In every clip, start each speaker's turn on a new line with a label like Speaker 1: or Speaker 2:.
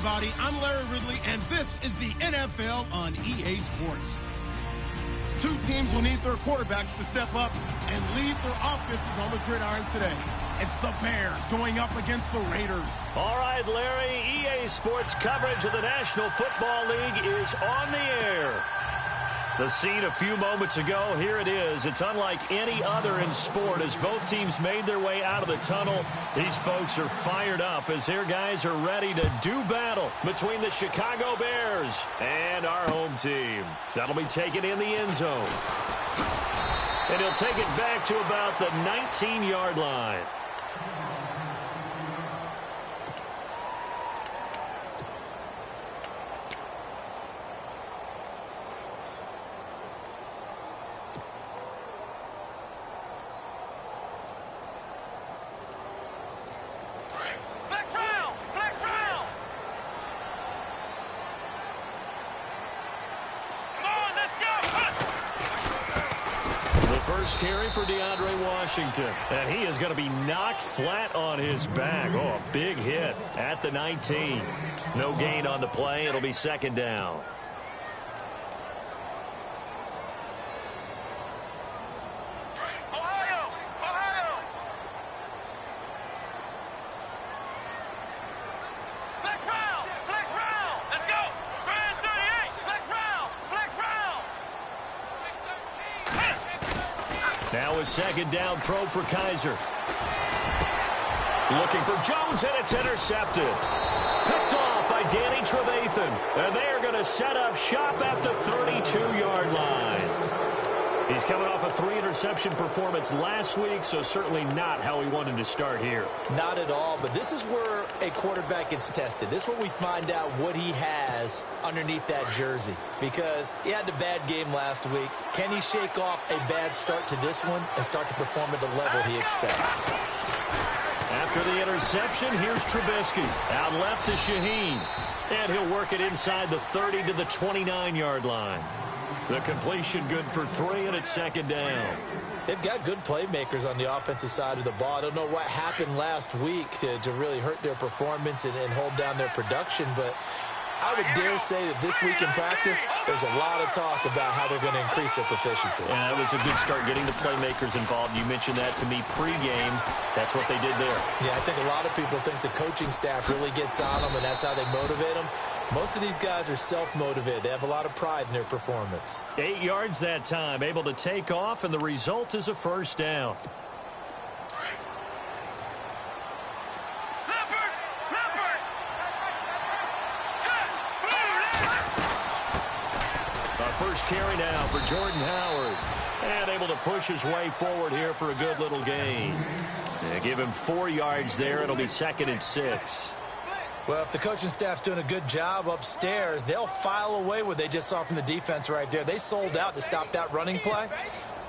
Speaker 1: everybody. I'm Larry Ridley, and this is the NFL on EA Sports. Two teams will need their quarterbacks to step up and lead their offenses on the gridiron today. It's the Bears going up against the Raiders.
Speaker 2: All right, Larry, EA Sports coverage of the National Football League is on the air. The scene a few moments ago, here it is. It's unlike any other in sport as both teams made their way out of the tunnel. These folks are fired up as their guys are ready to do battle between the Chicago Bears and our home team. That'll be taken in the end zone. And he'll take it back to about the 19-yard line. Carry for DeAndre Washington, and he is going to be knocked flat on his back. Oh, a big hit at the 19. No gain on the play. It'll be second down. Now a second down throw for Kaiser. Looking for Jones, and it's intercepted. Picked off by Danny Trevathan. And they are going to set up shop at the 32-yard line. He's coming off a 3-interception performance last week, so certainly not how he wanted to start here.
Speaker 3: Not at all, but this is where a quarterback gets tested. This is where we find out what he has underneath that jersey, because he had a bad game last week. Can he shake off a bad start to this one and start to perform at the level he expects?
Speaker 2: After the interception, here's Trubisky. Out left to Shaheen. And he'll work it inside the 30 to the 29-yard line. The completion good for 3, and it's second down.
Speaker 3: They've got good playmakers on the offensive side of the ball. I don't know what happened last week to really hurt their performance and hold down their production, but I would dare say that this week in practice, there's a lot of talk about how they're going to increase their proficiency.
Speaker 2: Yeah, that was a good start getting the playmakers involved. You mentioned that to me pregame. That's what they did there.
Speaker 3: Yeah, I think a lot of people think the coaching staff really gets on them, and that's how they motivate them. Most of these guys are self-motivated. They have a lot of pride in their performance.
Speaker 2: 8 yards that time, able to take off, and the result is a first down. Our first carry now for Jordan Howard. And able to push his way forward here for a good little gain. Give him 4 yards there. It'll be second and 6.
Speaker 3: Well, if the coaching staff's doing a good job upstairs, they'll file away what they just saw from the defense right there. They sold out to stop that running play.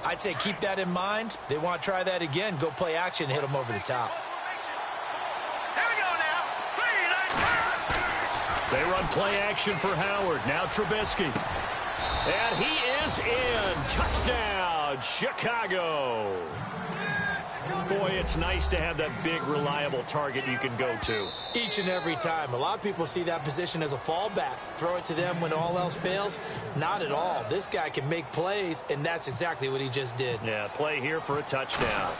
Speaker 3: I'd say keep that in mind. They want to try that again. Go play action, hit them over the top.
Speaker 4: Here we go now.
Speaker 2: They run play action for Howard. Now Trubisky. And he is in. Touchdown, Chicago. Boy, it's nice to have that big, reliable target you can go to.
Speaker 3: Each and every time. A lot of people see that position as a fallback. Throw it to them when all else fails. Not at all. This guy can make plays, and that's exactly what he just did.
Speaker 2: Yeah, play here for a touchdown.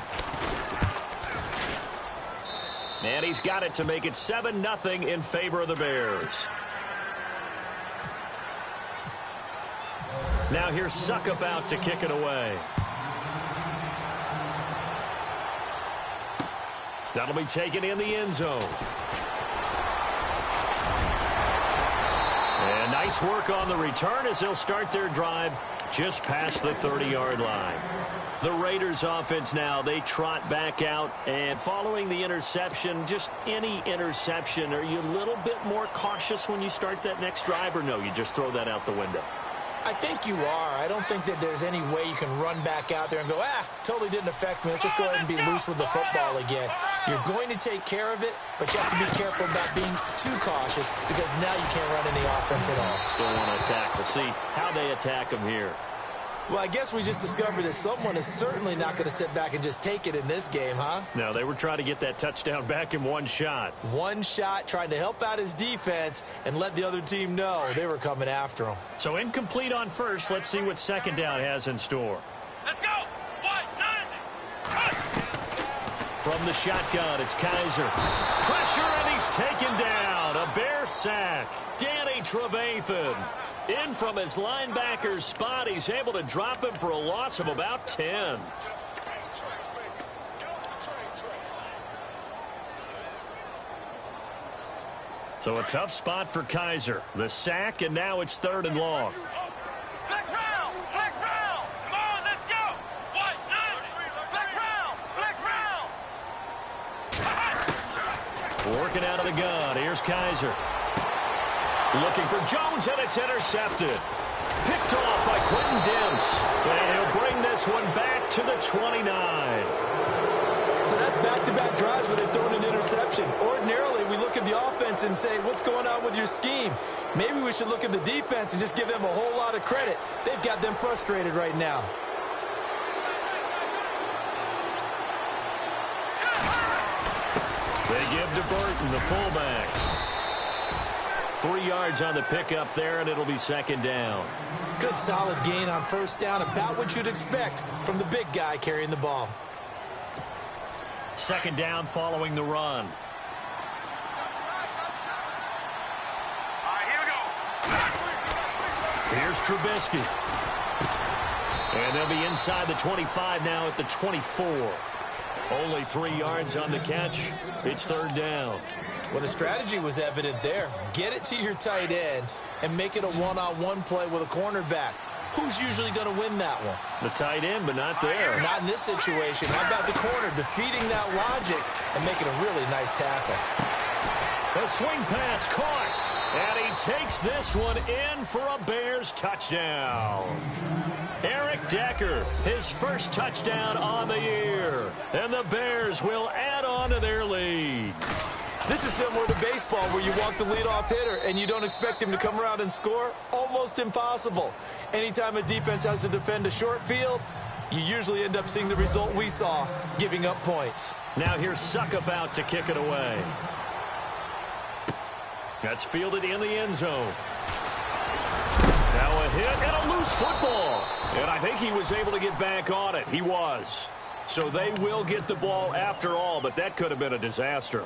Speaker 2: And he's got it to make it 7-0 in favor of the Bears. Now here's Suckup out to kick it away. That'll be taken in the end zone. And nice work on the return as they'll start their drive just past the 30-yard line. The Raiders offense now, they trot back out. And following the interception, just any interception, are you a little bit more cautious when you start that next drive, or no, you just throw that out the window?
Speaker 3: I think you are. I don't think that there's any way you can run back out there and go, totally didn't affect me. Let's just go ahead and be loose with the football again. You're going to take care of it, but you have to be careful about being too cautious because now you can't run any offense at all.
Speaker 2: Still want to attack. We'll see how they attack them here.
Speaker 3: Well, I guess we just discovered that someone is certainly not going to sit back and just take it in this game, huh?
Speaker 2: No, they were trying to get that touchdown back in one shot.
Speaker 3: One shot, trying to help out his defense and let the other team know they were coming after him.
Speaker 2: So incomplete on first. Let's see what second down has in store.
Speaker 4: Let's go. 190.
Speaker 2: From the shotgun, it's Kaiser. Pressure, and he's taken down. A Bear sack. Danny Trevathan. In from his linebacker's spot, he's able to drop him for a loss of about 10. So a tough spot for Kaiser. The sack, and now it's 3rd and long.
Speaker 4: Flex round. Flex round. Come on, let's go. 190. Flex round. Flex round.
Speaker 2: Working out of the gun. Here's Kaiser. Looking for Jones, and it's intercepted. Picked off by Quentin Demps. And he'll bring this one back to the 29.
Speaker 3: So that's back-to-back drives where they've thrown an interception. Ordinarily, we look at the offense and say, what's going on with your scheme? Maybe we should look at the defense and just give them a whole lot of credit. They've got them frustrated right now.
Speaker 2: They give to Burton, the fullback. 3 yards on the pickup there, and it'll be 2nd down.
Speaker 3: Good solid gain on 1st down, about what you'd expect from the big guy carrying the ball.
Speaker 2: 2nd down following the run.
Speaker 4: All right, here we go.
Speaker 2: Here's Trubisky. And they'll be inside the 25 now at the 24. Only 3 yards on the catch. It's 3rd down.
Speaker 3: Well, the strategy was evident there. Get it to your tight end and make it a one-on-one play with a cornerback. Who's usually going to win that one?
Speaker 2: The tight end, but not there.
Speaker 3: Not in this situation. How about the corner defeating that logic and making a really nice tackle?
Speaker 2: The swing pass caught. And he takes this one in for a Bears touchdown. Eric Decker, his first touchdown on the year. And the Bears will add on to their lead.
Speaker 3: This is similar to baseball where you walk the leadoff hitter and you don't expect him to come around and score. Almost impossible. Anytime a defense has to defend a short field, you usually end up seeing the result we saw, giving up points.
Speaker 2: Now here's Suckup out to kick it away. That's fielded in the end zone. Now a hit and a loose football. And I think he was able to get back on it. He was. So they will get the ball after all, but that could have been a disaster.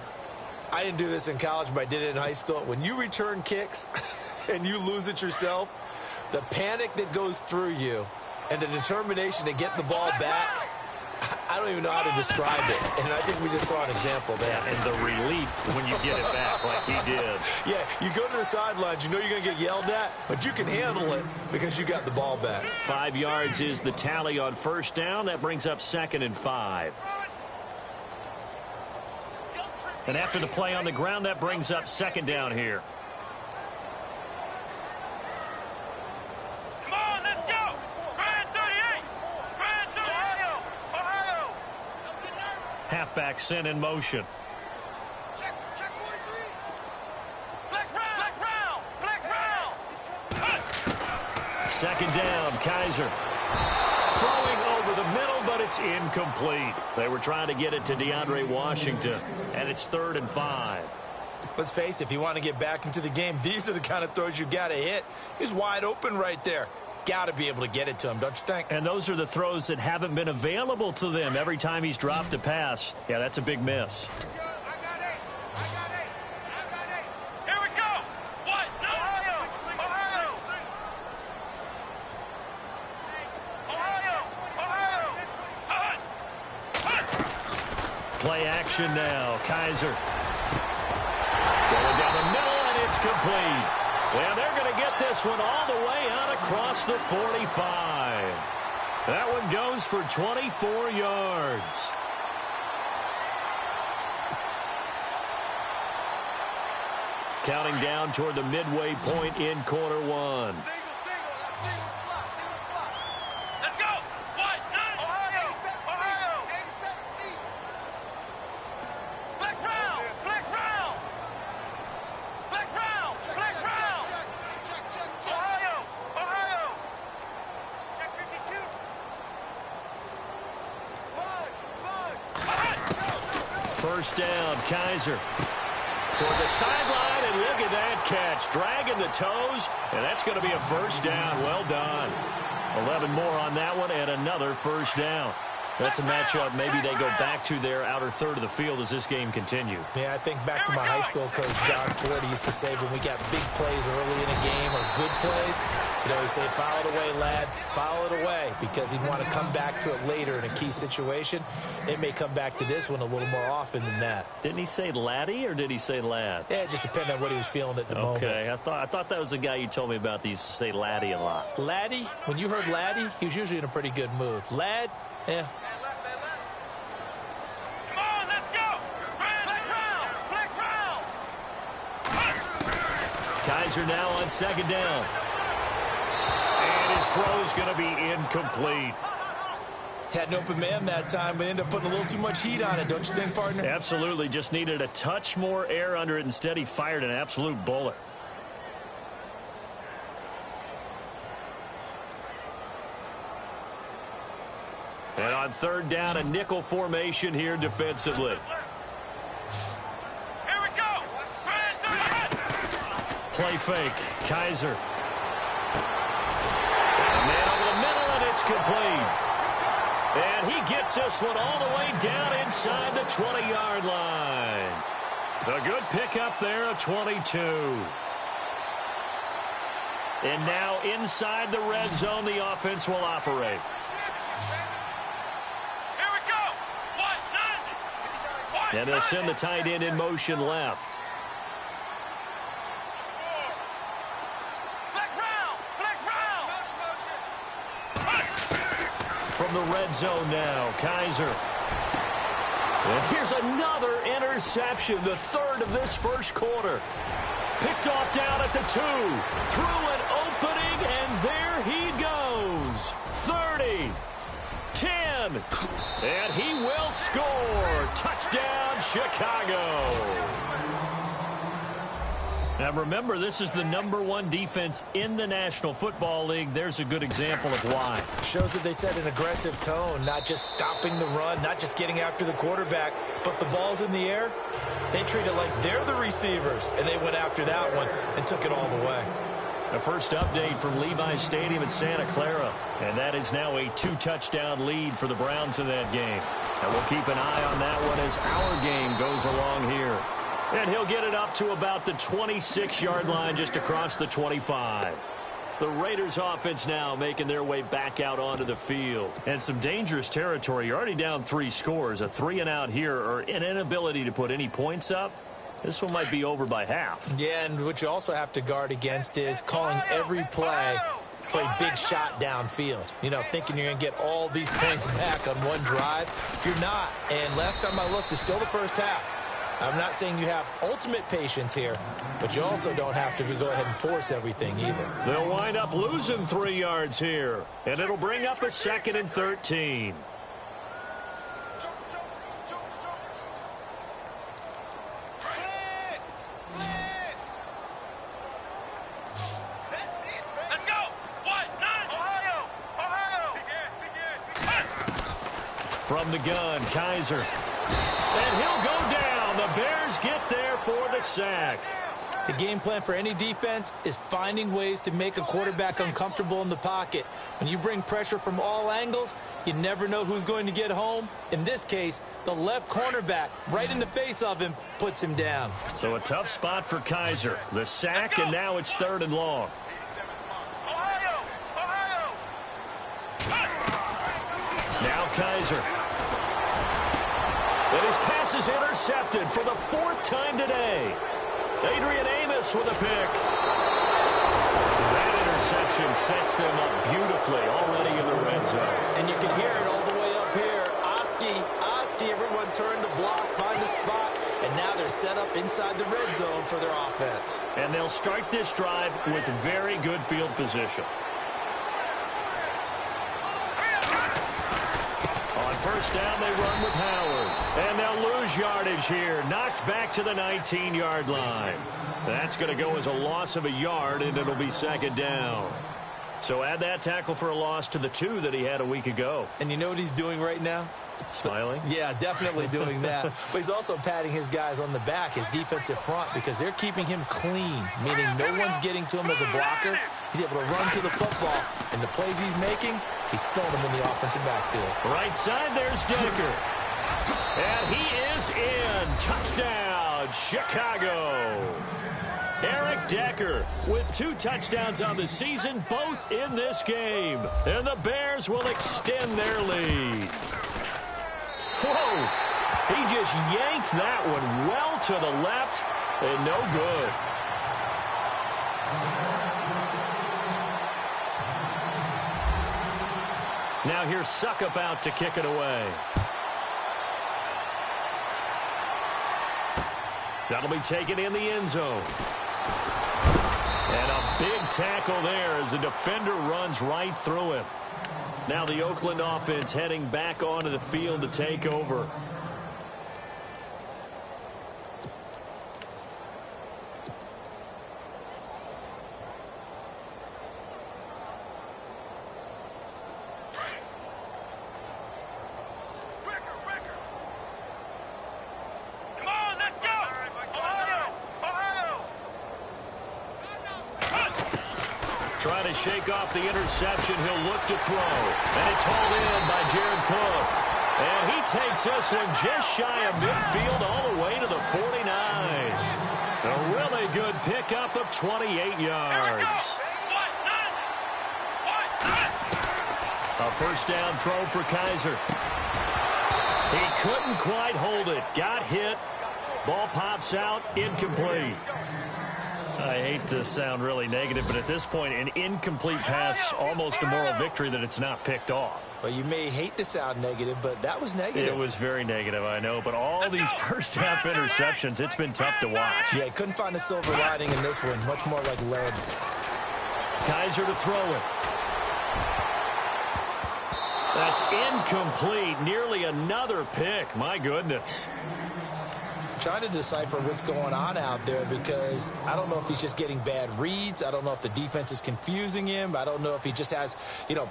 Speaker 3: I didn't do this in college, but I did it in high school. When you return kicks and you lose it yourself, the panic that goes through you and the determination to get the ball back, I don't even know how to describe it. And I think we just saw an example there.
Speaker 2: And the relief when you get it back like he did.
Speaker 3: Yeah, you go to the sidelines, you know you're going to get yelled at, but you can handle it because you got the ball back.
Speaker 2: 5 yards is the tally on 1st down. That brings up 2nd and 5. And after the play on the ground, that brings up 2nd down here.
Speaker 4: Come on, let's go. Brand 38. Brand 38. Ohio.
Speaker 2: Halfback sent in motion.
Speaker 4: Check 43. Flex round. Flex round. Flex round.
Speaker 2: 2nd down, Kaiser. Throwing over the middle, but it's incomplete. They were trying to get it to DeAndre Washington, and it's 3rd and 5.
Speaker 3: Let's face it, if you want to get back into the game, these are the kind of throws you got to hit. He's wide open right there. Got to be able to get it to him, don't you think?
Speaker 2: And those are the throws that haven't been available to them every time he's dropped a pass. Yeah, that's a big miss.
Speaker 4: Here we go. What? No. Ohio.
Speaker 2: Play action now. Kaiser. Going down the middle, and it's complete. And they're going to get this one all the way out across the 45. That one goes for 24 yards. Counting down toward the midway point in quarter one.
Speaker 4: Let's go. What? Ohio. Flex round. Flex round. Flex round. Flex round. Ohio. Check 52.
Speaker 2: First down, Kaiser. Toward the sideline, and look at that catch. Dragging the toes, and that's going to be a first down. Well done. 11 more on that one, and another first down. That's a matchup maybe they go back to their outer third of the field as this game continues.
Speaker 3: Yeah, I think back to my high school coach, John Ford. He used to say when we got big plays early in a game or good plays, you know, he'd say, foul it away, lad, foul it away, because he'd want to come back to it later in a key situation. It may come back to this one a little more often than that.
Speaker 2: Didn't he say laddie or did he say lad?
Speaker 3: Yeah, it just depended on what he was feeling at the moment.
Speaker 2: Okay, I thought that was the guy you told me about that used to say laddie a lot.
Speaker 3: Laddie, when you heard laddie, he was usually in a pretty good mood. Lad, yeah.
Speaker 2: Kaiser now on second down. And his throw's going to be incomplete.
Speaker 3: Had an open man that time, but ended up putting a little too much heat on it, don't you think, partner?
Speaker 2: Absolutely. Just needed a touch more air under it. Instead, he fired an absolute bullet. And on third down, a nickel formation here defensively. Play fake. Kaiser. And a man over the middle, and it's complete. And he gets this one all the way down inside the 20-yard line. A good pickup there, a 22. And now inside the red zone, the offense will operate.
Speaker 4: Here we go.
Speaker 2: And they'll send the tight end in motion left. From the red zone now, Kaiser. And here's another interception, the third of this first quarter. Picked off down at the 2. Through an opening, and there he goes. 30, 10, and he will score. Touchdown, Chicago. Now remember, this is the #1 defense in the National Football League. There's a good example of why.
Speaker 3: Shows that they set an aggressive tone, not just stopping the run, not just getting after the quarterback, but the ball's in the air. They treat it like they're the receivers, and they went after that one and took it all the way.
Speaker 2: The first update from Levi's Stadium in Santa Clara, and that is now a 2-touchdown lead for the Browns in that game. And we'll keep an eye on that one as our game goes along here. And he'll get it up to about the 26-yard line, just across the 25. The Raiders offense now making their way back out onto the field. And some dangerous territory. You're already down 3 scores. A 3-and-out here, or an inability to put any points up. This one might be over by half.
Speaker 3: Yeah, and what you also have to guard against is calling every play for a big shot downfield. You know, thinking you're going to get all these points back on one drive. You're not. And last time I looked, it's still the first half. I'm not saying you have ultimate patience here, but you also don't have to go ahead and force everything either.
Speaker 2: They'll wind up losing 3 yards here, and it'll bring up a 2nd and 13.
Speaker 4: Let's go. 1-9. Ohio.
Speaker 2: From the gun, Kaiser. And he'll go down. The Bears get there for the sack.
Speaker 3: The game plan for any defense is finding ways to make a quarterback uncomfortable in the pocket. When you bring pressure from all angles, you never know who's going to get home. In this case, the left cornerback, right in the face of him, puts him down.
Speaker 2: So a tough spot for Kaiser. The sack, and now it's 3rd and long.
Speaker 4: Ohio.
Speaker 2: Now Kaiser. And his pass is intercepted for the 4th time today. Adrian Amos with a pick. That interception sets them up beautifully already in the red zone.
Speaker 3: And you can hear it all the way up here. Oski, everyone turned to block, find a spot, and now they're set up inside the red zone for their offense.
Speaker 2: And they'll start this drive with very good field position. On first down, they run with Howard. And they'll lose yardage here. Knocked back to the 19-yard line. That's going to go as a loss of a yard, and it'll be 2nd down. So add that tackle for a loss to the 2 that he had a week ago.
Speaker 3: And you know what he's doing right now?
Speaker 2: Smiling?
Speaker 3: Yeah, definitely doing that. But he's also patting his guys on the back, his defensive front, because they're keeping him clean, meaning no one's getting to him as a blocker. He's able to run to the football, and the plays he's making, he's throwing them in the offensive backfield.
Speaker 2: Right side, there's Decker. And he is in. Touchdown, Chicago. Eric Decker with 2 touchdowns on the season, both in this game. And the Bears will extend their lead. Whoa! He just yanked that one well to the left and no good. Now here's Suckup out to kick it away. That'll be taken in the end zone. And a big tackle there as the defender runs right through him. Now the Oakland offense heading back onto the field to take over. Trying to shake off the interception. He'll look to throw. And it's hauled in by Jared Cook. And he takes this one just shy of midfield all the way to the 49. A really good pickup of 28 yards. A first down throw for Kaiser. He couldn't quite hold it. Got hit. Ball pops out. Incomplete. I hate to sound really negative, but at this point, an incomplete pass, almost a moral victory that it's not picked off.
Speaker 3: Well, you may hate to sound negative, but that was negative.
Speaker 2: It was very negative, I know, but all these first-half interceptions, it's been tough to watch.
Speaker 3: Yeah, couldn't find a silver lining in this one. Much more like lead.
Speaker 2: Kaiser to throw it. That's incomplete. Nearly another pick. My goodness.
Speaker 3: Trying to decipher what's going on out there because I don't know if he's just getting bad reads. I don't know if the defense is confusing him. I don't know if he just has,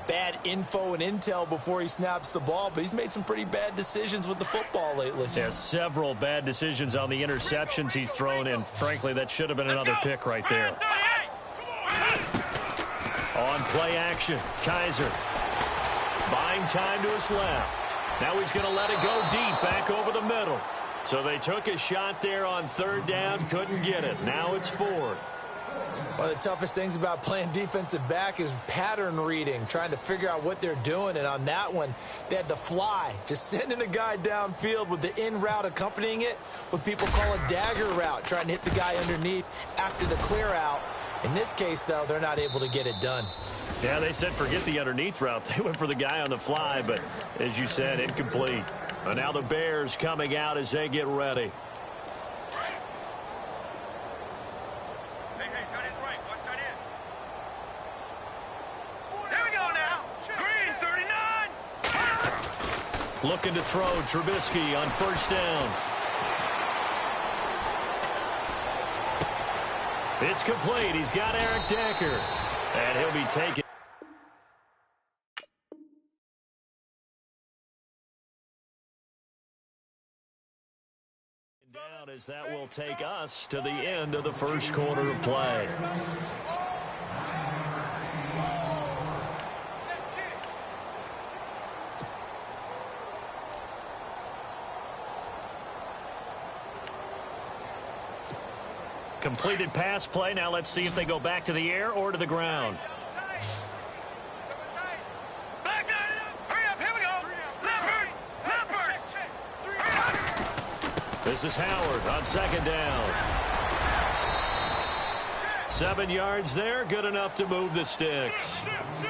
Speaker 3: bad info and intel before he snaps the ball. But he's made some pretty bad decisions with the football lately.
Speaker 2: Yeah, several bad decisions on the interceptions he's thrown, and frankly, that should have been another pick right there. On play action, Kaiser. Buying time to his left. Now he's going to let it go deep back over the middle. So they took a shot there on third down, couldn't get it. Now it's fourth.
Speaker 3: One of the toughest things about playing defensive back is pattern reading, trying to figure out what they're doing. And on that one, they had the fly, just sending a guy downfield with the in route accompanying it, what people call a dagger route, trying to hit the guy underneath after the clear out. In this case, though, they're not able to get it done.
Speaker 2: Yeah, they said forget the underneath route. They went for the guy on the fly, but as you said, incomplete. And now the Bears coming out as they get ready.
Speaker 4: Hey, tight end's right. Watch tight end. There we go now. Green, 39.
Speaker 2: Looking to throw Trubisky on first down. It's complete. He's got Eric Decker. And he'll be taken. Down as that will take us to the end of the first quarter of play. Completed pass play. Now let's see if they go back to the air or to the ground. This is Howard on second down. 7 yards there, good enough to move the sticks.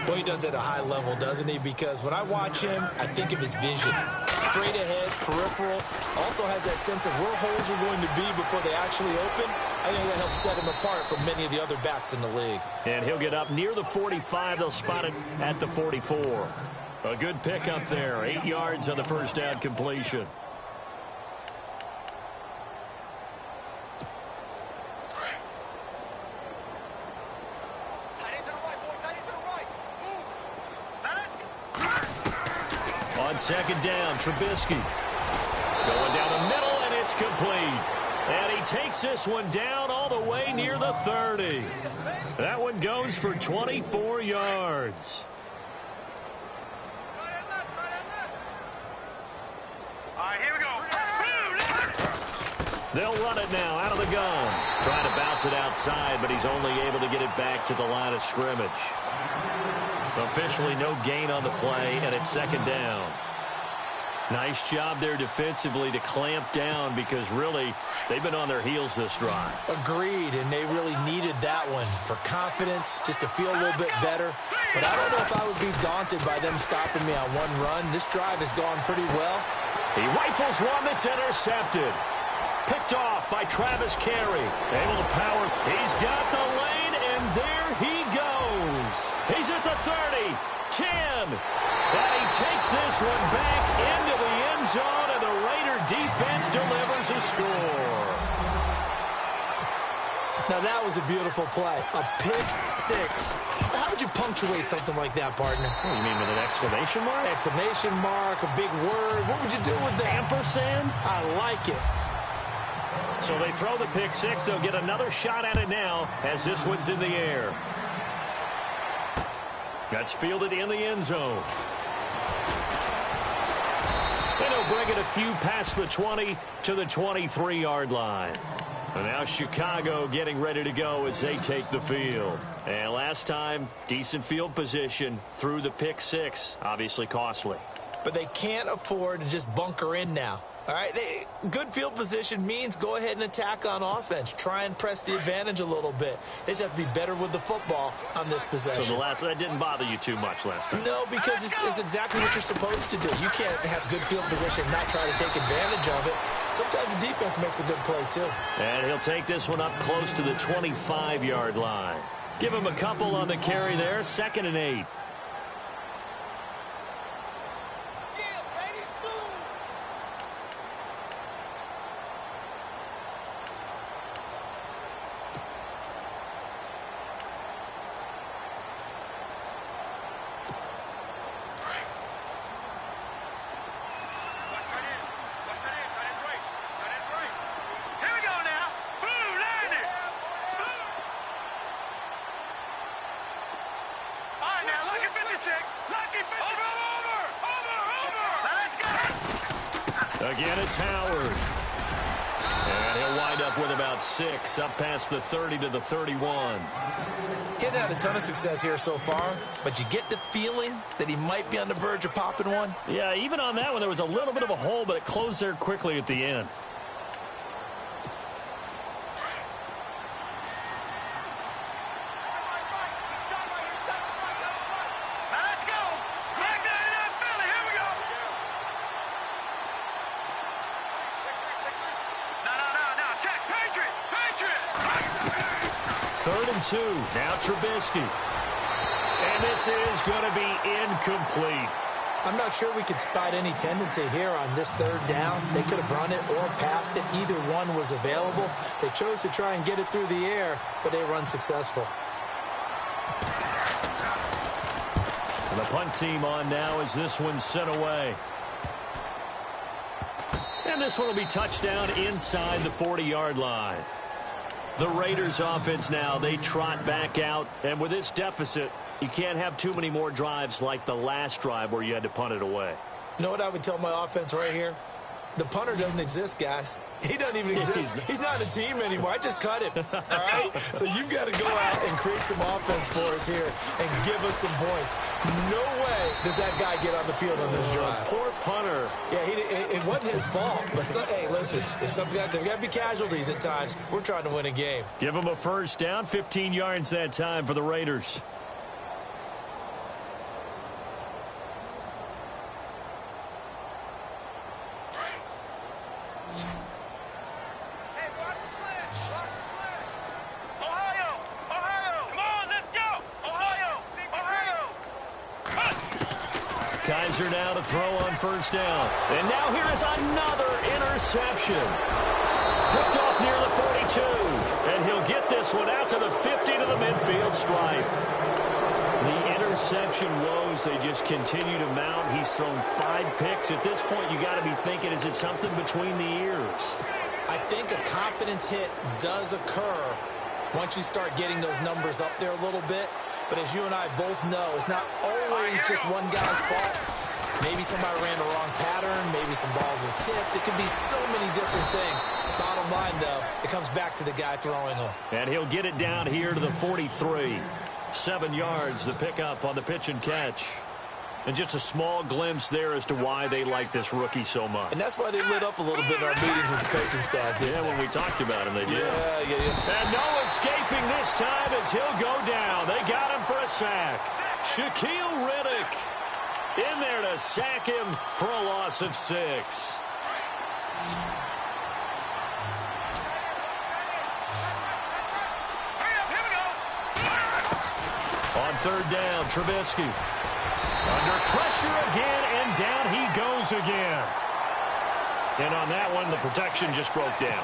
Speaker 3: Well, he does it at a high level, doesn't he? Because when I watch him, I think of his vision. Straight ahead, peripheral. Also has that sense of where holes are going to be before they actually open. I think that helps set him apart from many of the other backs in the league.
Speaker 2: And he'll get up near the 45. They'll spot it at the 44. A good pickup there. 8 yards on the first down completion. On second down, Trubisky. Going down the middle, and it's complete. And he takes this one down all the way near the 30. That one goes for 24 yards.
Speaker 4: All right, here we go.
Speaker 2: They'll run it now out of the gun. Trying to bounce it outside, but he's only able to get it back to the line of scrimmage. Officially no gain on the play, and it's second down. Nice job there defensively to clamp down because really they've been on their heels this drive.
Speaker 3: Agreed, and they really needed that one for confidence, just to feel a little bit better. But I don't know if I would be daunted by them stopping me on one run. This drive has gone pretty well.
Speaker 2: He rifles one that's intercepted. Picked off by Travis Carey. Able to power. He's got the lane, and there he goes. He's at the 30, 10. And he takes this one back into the end zone, and the Raider defense delivers a score.
Speaker 3: Now, that was a beautiful play. A pick six. How would you punctuate something like that, partner?
Speaker 2: What do you mean, with an exclamation mark?
Speaker 3: Exclamation mark, a big word. What would you do with that?
Speaker 2: Ampersand?
Speaker 3: I like it.
Speaker 2: So they throw the pick six. They'll get another shot at it now as this one's in the air. That's fielded in the end zone. And he'll bring it a few past the 20 to the 23-yard line. And now Chicago getting ready to go as they take the field. And last time, decent field position through the pick six. Obviously costly.
Speaker 3: But they can't afford to just bunker in now. All right, good field position means go ahead and attack on offense. Try and press the advantage a little bit. They just have to be better with the football on this possession.
Speaker 2: So that didn't bother you too much last time?
Speaker 3: No, because it's exactly what you're supposed to do. You can't have good field position and not try to take advantage of it. Sometimes the defense makes a good play, too.
Speaker 2: And he'll take this one up close to the 25-yard line. Give him a couple on the carry there, 2nd and 8. Again, it's Howard. And he'll wind up with about 6, up past the 30 to the 31.
Speaker 3: Getting had a ton of success here so far, but you get the feeling that he might be on the verge of popping one.
Speaker 2: Yeah, even on that one, there was a little bit of a hole, but it closed there quickly at the end. Now Trubisky. And this is going to be incomplete.
Speaker 3: I'm not sure we could spot any tendency here on this 3rd down. They could have run it or passed it. Either one was available. They chose to try and get it through the air, but they were unsuccessful.
Speaker 2: And the punt team on now as this one's sent away. And this one will be touchdown inside the 40-yard line. The Raiders offense now, they trot back out. And with this deficit, you can't have too many more drives like the last drive where you had to punt it away.
Speaker 3: You know what I would tell my offense right here? The punter doesn't exist, guys. He doesn't even exist. He's not a team anymore. I just cut him. All right? So you've got to go out and create some offense for us here and give us some points. No way does that guy get on the field on this drive.
Speaker 2: Poor punter.
Speaker 3: Yeah, it wasn't his fault. But, hey, listen, if something there got to be casualties at times. We're trying to win a game.
Speaker 2: Give him a first down, 15 yards that time for the Raiders. Kaiser now to throw on first down. And now here is another interception. Picked off near the 42. And he'll get this one out to the 50 to the midfield stripe. The interception woes, they just continue to mount. He's thrown 5 picks. At this point, you got to be thinking, is it something between the ears?
Speaker 3: I think a confidence hit does occur once you start getting those numbers up there a little bit. But as you and I both know, it's not always just one guy's fault. Maybe somebody ran the wrong pattern. Maybe some balls were tipped. It could be so many different things. Bottom line, though, it comes back to the guy throwing them.
Speaker 2: And he'll get it down here to the 43. 7 yards, the pickup on the pitch and catch. And just a small glimpse there as to why they like this rookie so much.
Speaker 3: And that's why they lit up a little bit in our meetings with the coaching staff, didn't they?
Speaker 2: When we talked about him, they did.
Speaker 3: Yeah.
Speaker 2: And no escaping this time as he'll go down. They got him for a sack. Shaquille Riddick in there to sack him for a loss of 6. On 3rd down, Trubisky. Under pressure again, and down he goes again. And on that one, the protection just broke down.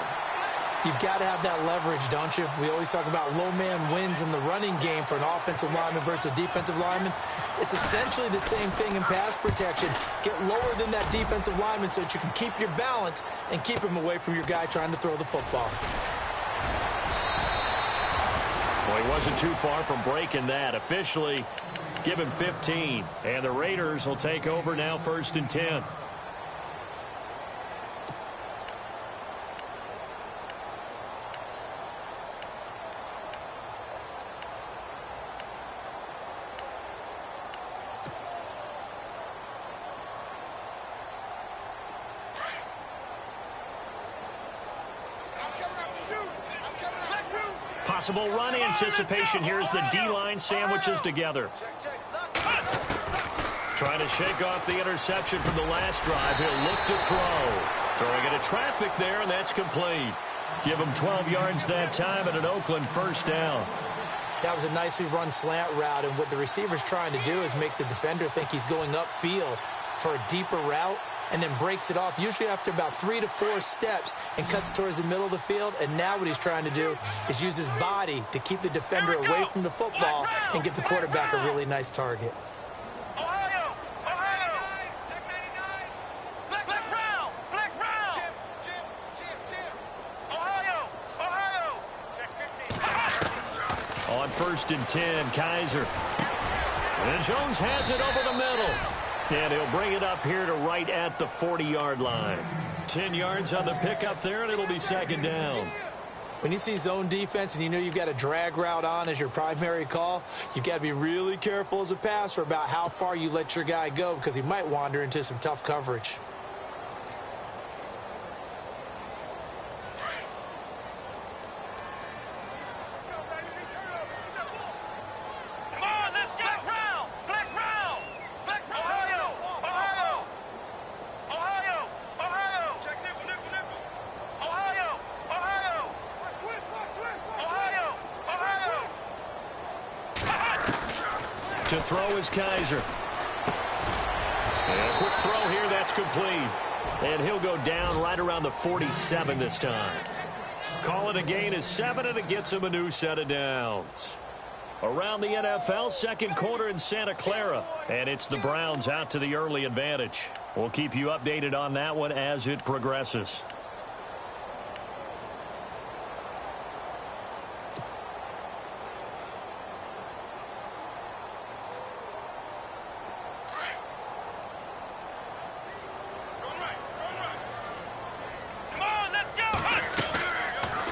Speaker 3: You've got to have that leverage, don't you? We always talk about low man wins in the running game for an offensive lineman versus a defensive lineman. It's essentially the same thing in pass protection. Get lower than that defensive lineman so that you can keep your balance and keep him away from your guy trying to throw the football.
Speaker 2: Well, he wasn't too far from breaking that. Officially, give him 15. And the Raiders will take over now, 1st and 10. Possible run anticipation here as the D-line sandwiches together. Trying to shake off the interception from the last drive. He'll look to throw. Throwing into traffic there, and that's complete. Give him 12 yards that time and an Oakland 1st down.
Speaker 3: That was a nicely run slant route, and what the receiver's trying to do is make the defender think he's going upfield for a deeper route, and then breaks it off, usually after about 3 to 4 steps, and cuts towards the middle of the field. And now what he's trying to do is use his body to keep the defender away from the football and give the quarterback a really nice target.
Speaker 4: Ohio! Check 99! Flex round! Jim! Ohio! Check 15!
Speaker 2: On 1st and 10, Kaiser. And Jones has it over the middle. And he'll bring it up here to right at the 40-yard line. 10 yards on the pickup there, and it'll be 2nd down.
Speaker 3: When you see zone defense and you know you've got a drag route on as your primary call, you've got to be really careful as a passer about how far you let your guy go because he might wander into some tough coverage.
Speaker 2: To throw is Kaiser. And a quick throw here, that's complete. And he'll go down right around the 47 this time. Call it a gain of 7, and it gets him a new set of downs. Around the NFL, 2nd quarter in Santa Clara. And it's the Browns out to the early advantage. We'll keep you updated on that one as it progresses.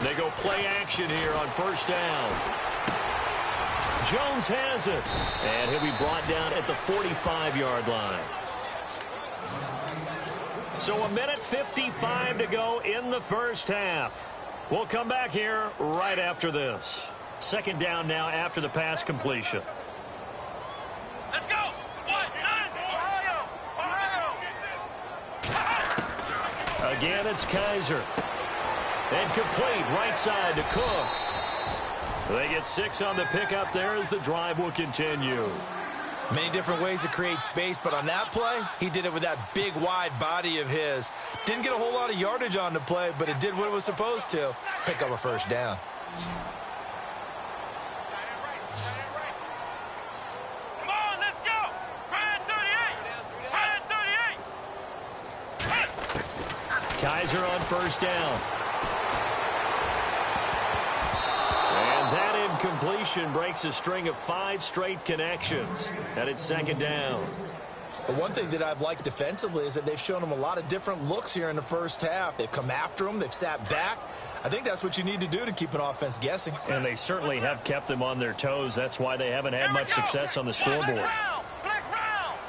Speaker 2: They go play action here on 1st down. Jones has it. And he'll be brought down at the 45-yard line. So 1:55 to go in the 1st half. We'll come back here right after this. 2nd down now after the pass completion.
Speaker 4: Let's go! Ohio!
Speaker 2: Again, it's Kaiser. And complete right side to Cook. They get 6 on the pickup there as the drive will continue.
Speaker 3: Many different ways to create space, but on that play, he did it with that big, wide body of his. Didn't get a whole lot of yardage on the play, but it did what it was supposed to. Pick up a 1st down.
Speaker 4: Come on,
Speaker 2: Kizer on first down. And that incompletion breaks a string of 5 straight connections. And it's second down.
Speaker 3: But one thing that I've liked defensively is that they've shown them a lot of different looks here in the first half. They've come after them. They've sat back. I think that's what you need to do to keep an offense guessing.
Speaker 2: And they certainly have kept them on their toes. That's why they haven't had much success on the scoreboard.
Speaker 4: Flex round.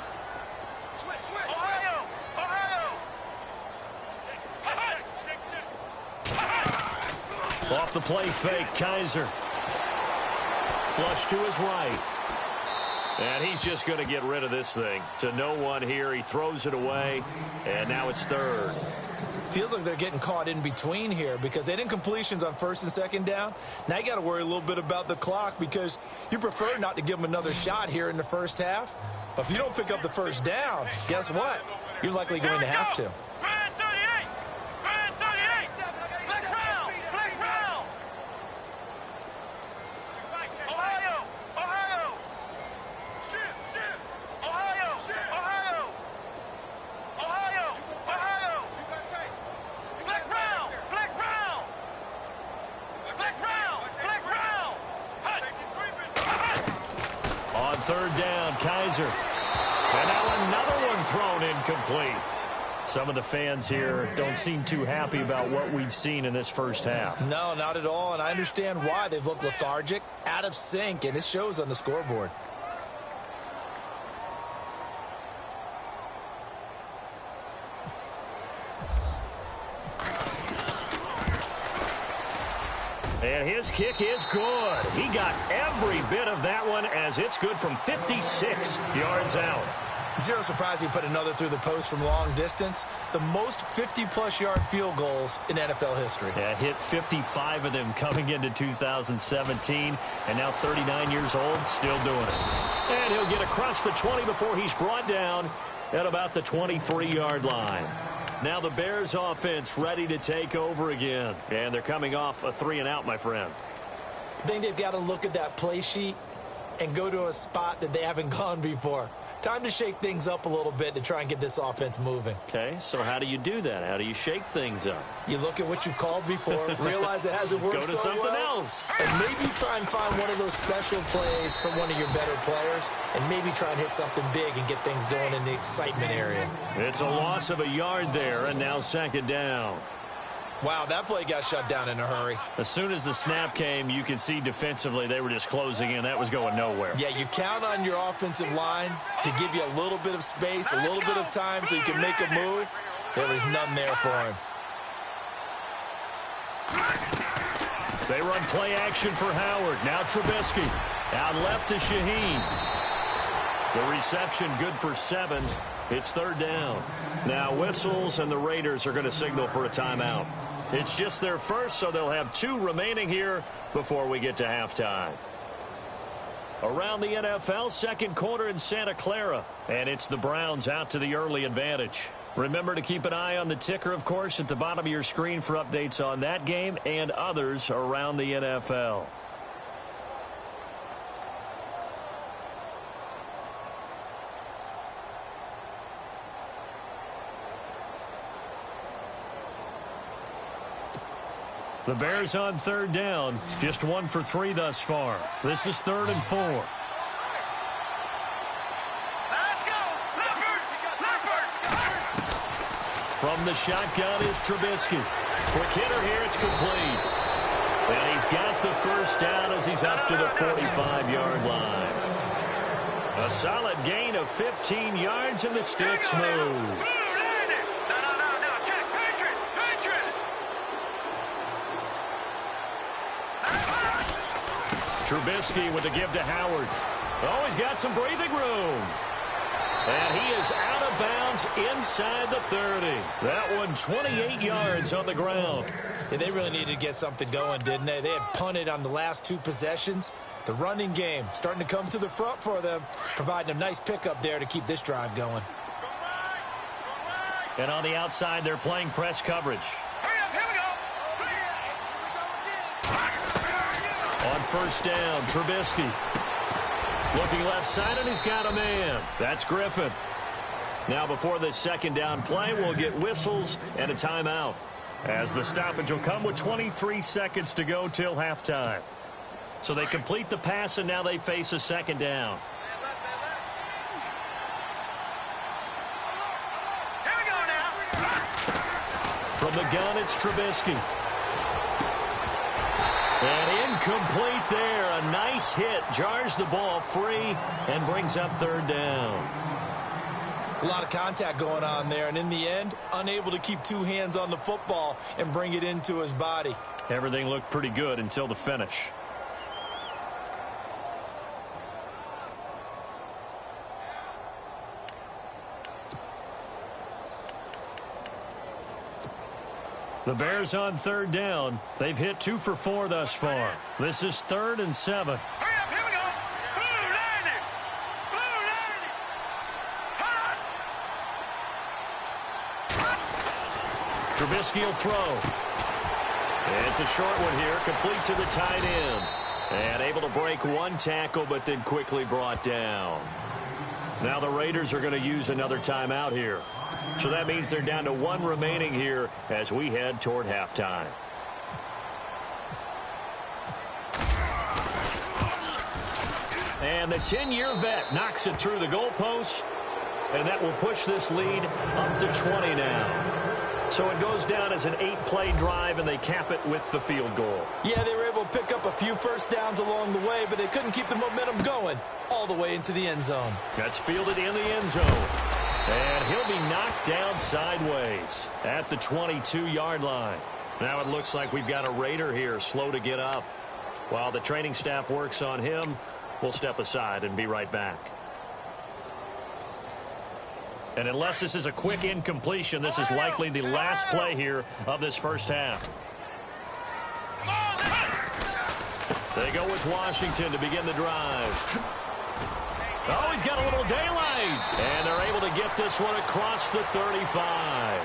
Speaker 4: Switch. Ohio.
Speaker 2: Off the play fake, Kizer. Flush to his right. And he's just going to get rid of this thing. To no one here. He throws it away. And now it's third.
Speaker 3: Feels like they're getting caught in between here because they didn't completions on first and second down. Now you got to worry a little bit about the clock because you prefer not to give them another shot here in the first half. But if you don't pick up the first down, guess what? You're likely going to have to.
Speaker 4: Grand 38. Flex round. Ohio.
Speaker 2: On third down, Kizer. And now another one thrown incomplete. Some of the fans here don't seem too happy about what we've seen in this first half.
Speaker 3: No, not at all, and I understand why. They've looked lethargic, out of sync, and it shows on the scoreboard.
Speaker 2: And his kick is good. He got every bit of that one as it's good from 56 yards out.
Speaker 3: Zero surprise he put another through the post from long distance. The most 50-plus yard field goals in NFL history.
Speaker 2: Yeah, hit 55 of them coming into 2017, and now 39 years old, still doing it. And he'll get across the 20 before he's brought down at about the 23-yard line. Now the Bears offense ready to take over again. And they're coming off a 3-and-out, my friend.
Speaker 3: I think they've got to look at that play sheet and go to a spot that they haven't gone before. Time to shake things up a little bit to try and get this offense moving.
Speaker 2: Okay, so how do you do that? How do you shake things up?
Speaker 3: You look at what you've called before, realize it hasn't worked
Speaker 2: Go to
Speaker 3: so
Speaker 2: something
Speaker 3: well,
Speaker 2: else.
Speaker 3: and maybe try and find one of those special plays from one of your better players, and maybe try and hit something big and get things going in the excitement area.
Speaker 2: It's a loss of a yard there, and now second down.
Speaker 3: Wow, that play got shut down in a hurry.
Speaker 2: As soon as the snap came, you could see defensively they were just closing in. That was going nowhere.
Speaker 3: Yeah, you count on your offensive line to give you a little bit of space, a little bit of time so you can make a move. There was none there for him.
Speaker 2: They run play action for Howard. Now Trubisky. Out left to Shaheen. The reception good for 7. It's third down. Now whistles, and the Raiders are going to signal for a timeout. It's just their first, so they'll have 2 remaining here before we get to halftime. Around the NFL, second quarter in Santa Clara. And it's the Browns out to the early advantage. Remember to keep an eye on the ticker, of course, at the bottom of your screen for updates on that game and others around the NFL. The Bears on third down, just 1 for 3 thus far. This is 3rd and 4.
Speaker 4: Let's go. Leopard.
Speaker 2: From the shotgun is Trubisky. Quick hitter here, it's complete. And he's got the first down as he's up to the 45-yard line. A solid gain of 15 yards, and the sticks move. Trubisky with the give to Howard. Oh, he's got some breathing room. And he is out of bounds inside the 30. That one 28 yards on the ground.
Speaker 3: Yeah, they really needed to get something going, didn't they? They had punted on the last 2 possessions. The running game starting to come to the front for them, providing a nice pickup there to keep this drive going.
Speaker 2: And on the outside, they're playing press coverage. On first down, Trubisky. Looking left side, and he's got a man. That's Griffin. Now before this second down play, we'll get whistles and a timeout, as the stoppage will come with 23 seconds to go till halftime. So they complete the pass, and now they face a second down.
Speaker 4: Here we go now.
Speaker 2: From the gun, it's Trubisky. And incomplete there. A nice hit. Jars the ball free and brings up third down.
Speaker 3: It's a lot of contact going on there, and in the end, unable to keep two hands on the football and bring it into his body.
Speaker 2: Everything looked pretty good until the finish. The Bears on third down. They've hit 2 for 4 thus far. This is 3rd and 7.
Speaker 4: Hurry up, here we go. Blue 90. Blue 90.
Speaker 2: Trubisky will throw. It's a short one here, complete to the tight end. And able to break one tackle, but then quickly brought down. Now the Raiders are going to use another timeout here. So that means they're down to 1 remaining here as we head toward halftime. And the 10-year vet knocks it through the goalpost, and that will push this lead up to 20 now. So it goes down as an 8-play drive, and they cap it with the field goal.
Speaker 3: Yeah, they were able to pick up a few first downs along the way, but they couldn't keep the momentum going all the way into the end zone.
Speaker 2: That's fielded in the end zone. And he'll be knocked down sideways at the 22-yard line. Now it looks like we've got a Raider here slow to get up. While the training staff works on him, we'll step aside and be right back. And unless this is a quick incompletion, this is likely the last play here of this first half. They go with Washington to begin the drive. Oh, he's got a little daylight. And they're able to get this one across the 35.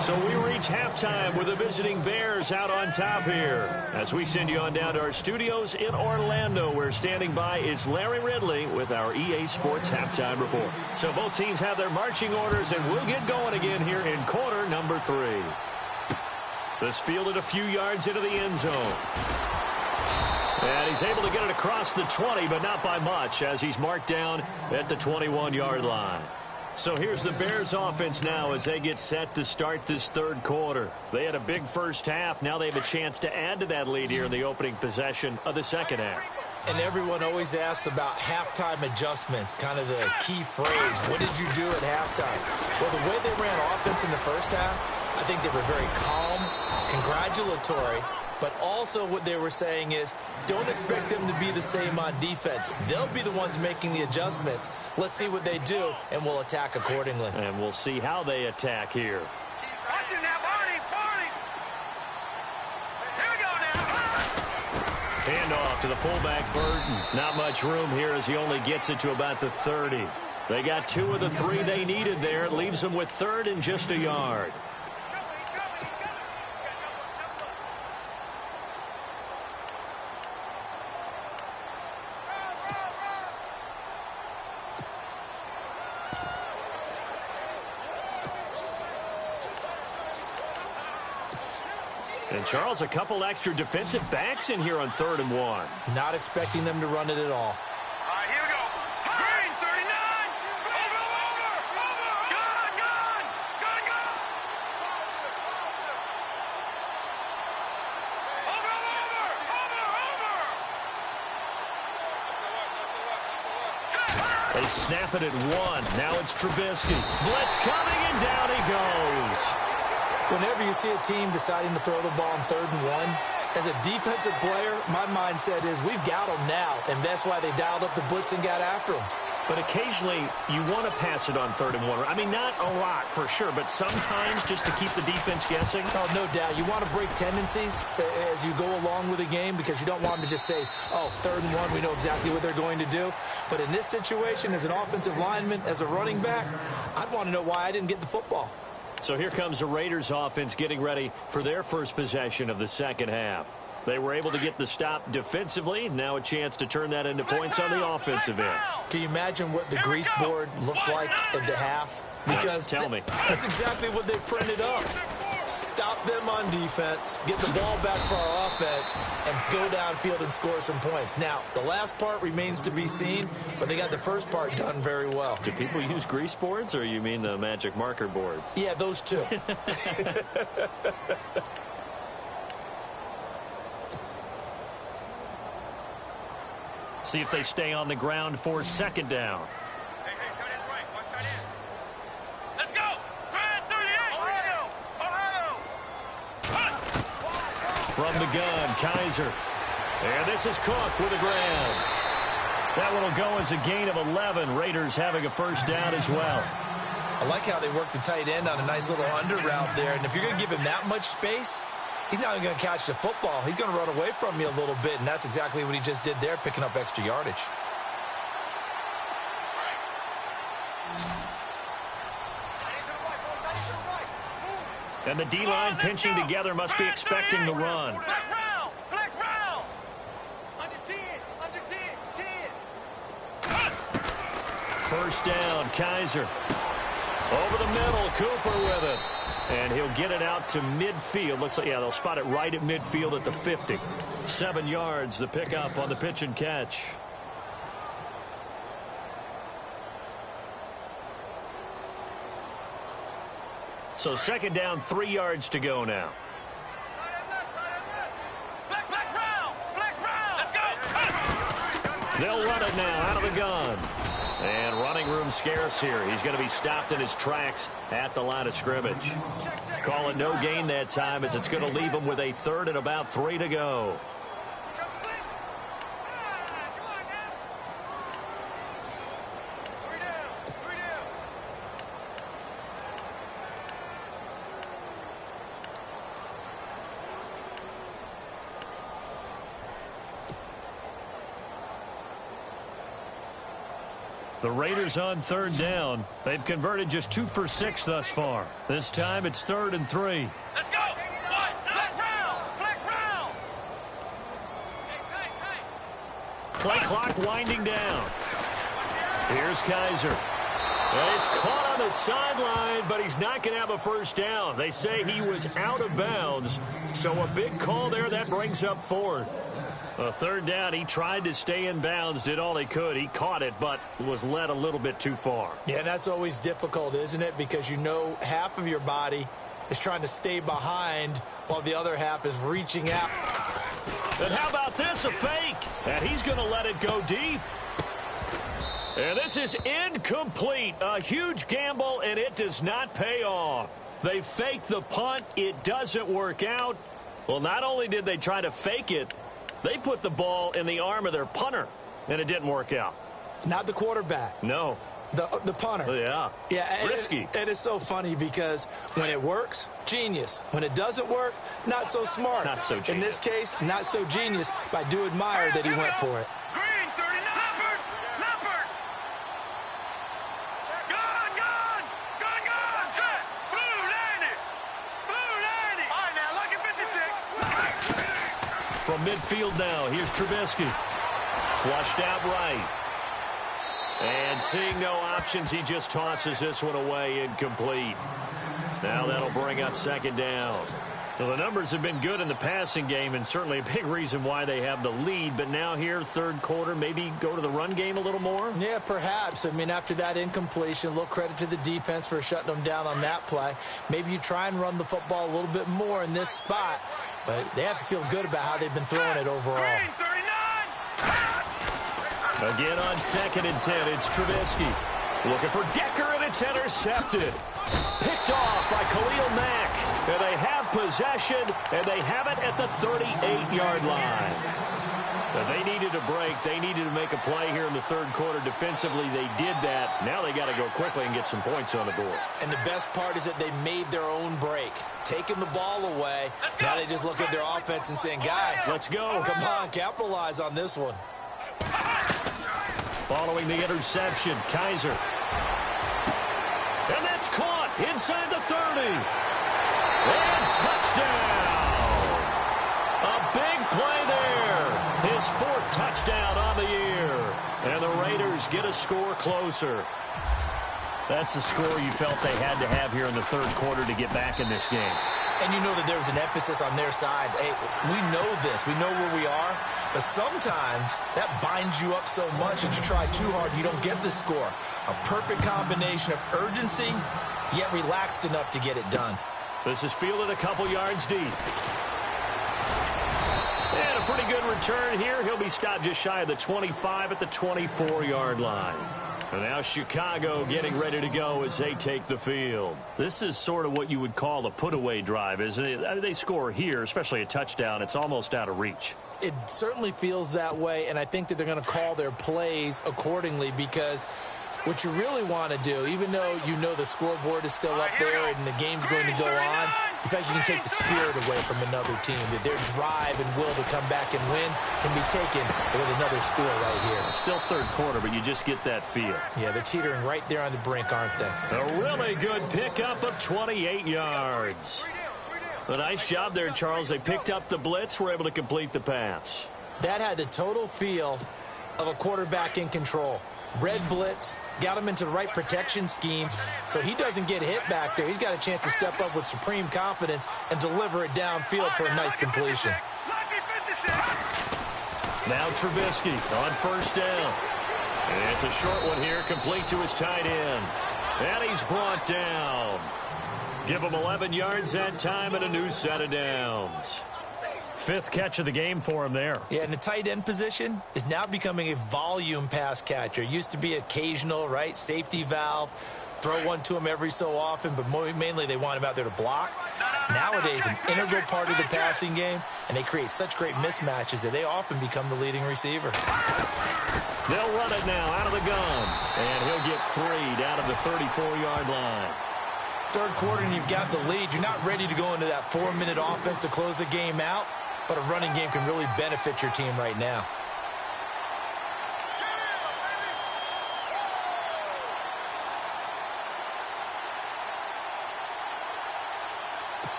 Speaker 2: So we reach halftime with the visiting Bears out on top here. As we send you on down to our studios in Orlando, where standing by is Larry Ridley with our EA Sports Halftime Report. So both teams have their marching orders, and we'll get going again here in quarter number 3. This fielded a few yards into the end zone. And he's able to get it across the 20, but not by much, as he's marked down at the 21-yard line. So here's the Bears offense now as they get set to start this third quarter. They had a big first half. Now they have a chance to add to that lead here in the opening possession of the second half.
Speaker 3: And everyone always asks about halftime adjustments, kind of the key phrase. What did you do at halftime? Well, the way they ran offense in the first half, I think they were very calm, congratulatory, but also what they were saying is, don't expect them to be the same on defense. They'll be the ones making the adjustments. Let's see what they do, and we'll attack accordingly.
Speaker 2: And we'll see how they attack here.
Speaker 4: Watch it now, Barney, Barney. Here we go now.
Speaker 2: Hand off to the fullback, Burton. Not much room here as he only gets it to about the 30. They got 2 of the 3 they needed there. It leaves them with 3rd and just a yard. And, Charles, a couple extra defensive backs in here on 3rd and 1.
Speaker 3: Not expecting them to run it at all.
Speaker 4: All right, here we go. Green, 39. Over. Gun. Over.
Speaker 2: They snap it at 1. Now it's Trubisky. Blitz coming, and down he goes.
Speaker 3: Whenever you see a team deciding to throw the ball on 3rd and 1, as a defensive player, my mindset is we've got them now, and that's why they dialed up the blitz and got after them.
Speaker 2: But occasionally, you want to pass it on 3rd and 1. I mean, not a lot for sure, but sometimes just to keep the defense guessing.
Speaker 3: Oh, no doubt. You want to break tendencies as you go along with the game because you don't want them to just say, oh, 3rd and 1, we know exactly what they're going to do. But in this situation, as an offensive lineman, as a running back, I'd want to know why I didn't get the football.
Speaker 2: So here comes the Raiders offense getting ready for their first possession of the second half. They were able to get the stop defensively. Now a chance to turn that into points on the offensive end.
Speaker 3: Can you imagine what the grease board looks like at the half? Because
Speaker 2: tell me.
Speaker 3: That's exactly what they printed up. Stop them on defense, get the ball back for our offense, and go downfield and score some points. Now, the last part remains to be seen, but they got the first part done very well.
Speaker 2: Do people use grease boards, or you mean the magic marker boards?
Speaker 3: Yeah, those two.
Speaker 2: See if they stay on the ground for second down.
Speaker 4: Hey, tight end's right. Watch tight end. Let's go. Grand 38. Ohio.
Speaker 2: From the gun, Kaiser. And this is Cook with a grab. That one will go as a gain of 11. Raiders having a first down as well.
Speaker 3: I like how they work the tight end on a nice little under route there. And if you're going to give him that much space, he's not going to catch the football. He's going to run away from you a little bit, and that's exactly what he just did there, picking up extra yardage.
Speaker 2: And the D-line pinching together must be expecting the run.
Speaker 4: Flex round. Flex round. Under 10. Under 10. 10.
Speaker 2: First down, Kaiser. Over the middle, Cooper with it. And he'll get it out to midfield. Looks like, yeah, they'll spot it right at midfield at the 50. 7 yards, the pickup on the pitch and catch. So second down, 3 yards to go now.
Speaker 4: Flex round. Flex round. Let's go.
Speaker 2: They'll run it now out of the gun. And running room scarce here. He's going to be stopped in his tracks at the line of scrimmage. Calling no gain that time as it's going to leave him with a third and about 3 to go. The Raiders on third down. They've converted just 2 for 6 thus far. This time it's 3rd and 3.
Speaker 4: Let's go. Flex round. Flex round.
Speaker 2: Play clock winding down. Here's Kaiser. Well, he's caught on the sideline, but he's not going to have a first down. They say he was out of bounds, so a big call there. That brings up 4th. A third down, he tried to stay in bounds, did all he could. He caught it, but was led a little bit too far.
Speaker 3: Yeah, that's always difficult, isn't it? Because you know half of your body is trying to stay behind while the other half is reaching out.
Speaker 2: And how about this, a fake? And he's going to let it go deep. And this is incomplete. A huge gamble, and it does not pay off. They fake the punt. It doesn't work out. Well, not only did they try to fake it, they put the ball in the arm of their punter, and it didn't work out.
Speaker 3: Not the quarterback.
Speaker 2: No.
Speaker 3: The punter.
Speaker 2: Yeah.
Speaker 3: Yeah.
Speaker 2: Risky.
Speaker 3: It is so funny because when it works, genius. When it doesn't work, not so smart.
Speaker 2: Not so genius.
Speaker 3: In this case, not so genius, but I do admire that he went for it.
Speaker 4: Green 39. Leopard. Gun. Set. Blue landed. All right, now, lucky 56.
Speaker 2: From midfield now, here's Trubisky. Flushed out right. And seeing no options, he just tosses this one away, incomplete. Now that'll bring up second down. So the numbers have been good in the passing game, and certainly a big reason why they have the lead. But now here, third quarter, maybe go to the run game a little more?
Speaker 3: Yeah, perhaps. I mean, after that incompletion, a little credit to the defense for shutting them down on that play. Maybe you try and run the football a little bit more in this spot. But they have to feel good about how they've been throwing it overall.
Speaker 4: Green 39.
Speaker 2: Again on 2nd and 10, it's Trubisky. Looking for Decker, and it's intercepted. Picked off by Khalil Mack. And they have possession, and they have it at the 38-yard line. But they needed a break. They needed to make a play here in the third quarter. Defensively, they did that. Now they got to go quickly and get some points on the board.
Speaker 3: And the best part is that they made their own break. Taking the ball away. Now they just look at their offense and saying, guys,
Speaker 2: let's go.
Speaker 3: Come on, capitalize on this one.
Speaker 2: Following the interception, Kaiser. And that's caught inside the 30. And touchdown. A big play there. His 4th touchdown on the year. And the Raiders get a score closer. That's the score you felt they had to have here in the third quarter to get back in this game.
Speaker 3: And you know that there was an emphasis on their side. Hey, we know this. We know where we are. But sometimes that binds you up so much that you try too hard, you don't get the score. A perfect combination of urgency, yet relaxed enough to get it done.
Speaker 2: This is fielded a couple yards deep. And a pretty good return here. He'll be stopped just shy of the 25 at the 24-yard line. And now Chicago getting ready to go as they take the field. This is sort of what you would call a put-away drive, isn't it? I mean, they score here, especially a touchdown. It's almost out of reach.
Speaker 3: It certainly feels that way, and I think that they're going to call their plays accordingly because what you really want to do, even though you know the scoreboard is still up there and the game's going to go on, in fact, you can take the spirit away from another team. That their drive and will to come back and win can be taken with another score right here.
Speaker 2: Still third quarter, but you just get that feel.
Speaker 3: Yeah, they're teetering right there on the brink, aren't they?
Speaker 2: A really good pickup of 28 yards. A nice job there, Charles. They picked up the blitz, were able to complete the pass.
Speaker 3: That had the total feel of a quarterback in control. Red blitz, got him into the right protection scheme, so he doesn't get hit back there. He's got a chance to step up with supreme confidence and deliver it downfield for a nice completion.
Speaker 2: Now Trubisky on first down. And it's a short one here, complete to his tight end. And he's brought down. Give him 11 yards that time and a new set of downs. Fifth catch of the game for him there.
Speaker 3: Yeah, and the tight end position is now becoming a volume pass catcher. Used to be occasional, right? Safety valve. Throw one to him every so often, but mainly they want him out there to block. Nowadays, an integral part of the passing game, and they create such great mismatches that they often become the leading receiver.
Speaker 2: They'll run it now out of the gun, and he'll get 3 down to the 34-yard line.
Speaker 3: Third quarter, and you've got the lead. You're not ready to go into that 4-minute offense to close the game out, but a running game can really benefit your team right now.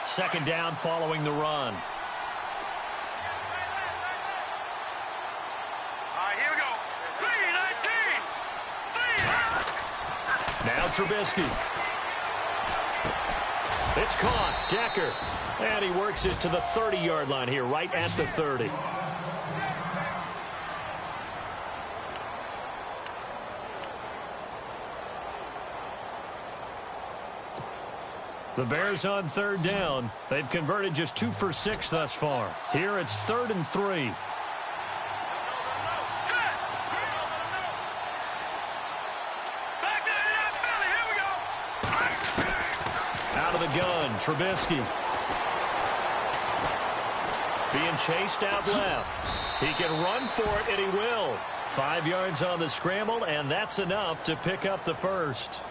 Speaker 2: Second down following the run.
Speaker 4: Here we go. 3-19.
Speaker 2: Now Trubisky. It's caught. Decker. And he works it to the 30-yard line here, right at the 30. The Bears on third down. They've converted just 2 for 6 thus far. Here it's 3rd and 3. Out of the gun, Trubisky. Being chased out left. He can run for it, and he will. 5 yards on the scramble, and that's enough to pick up the first.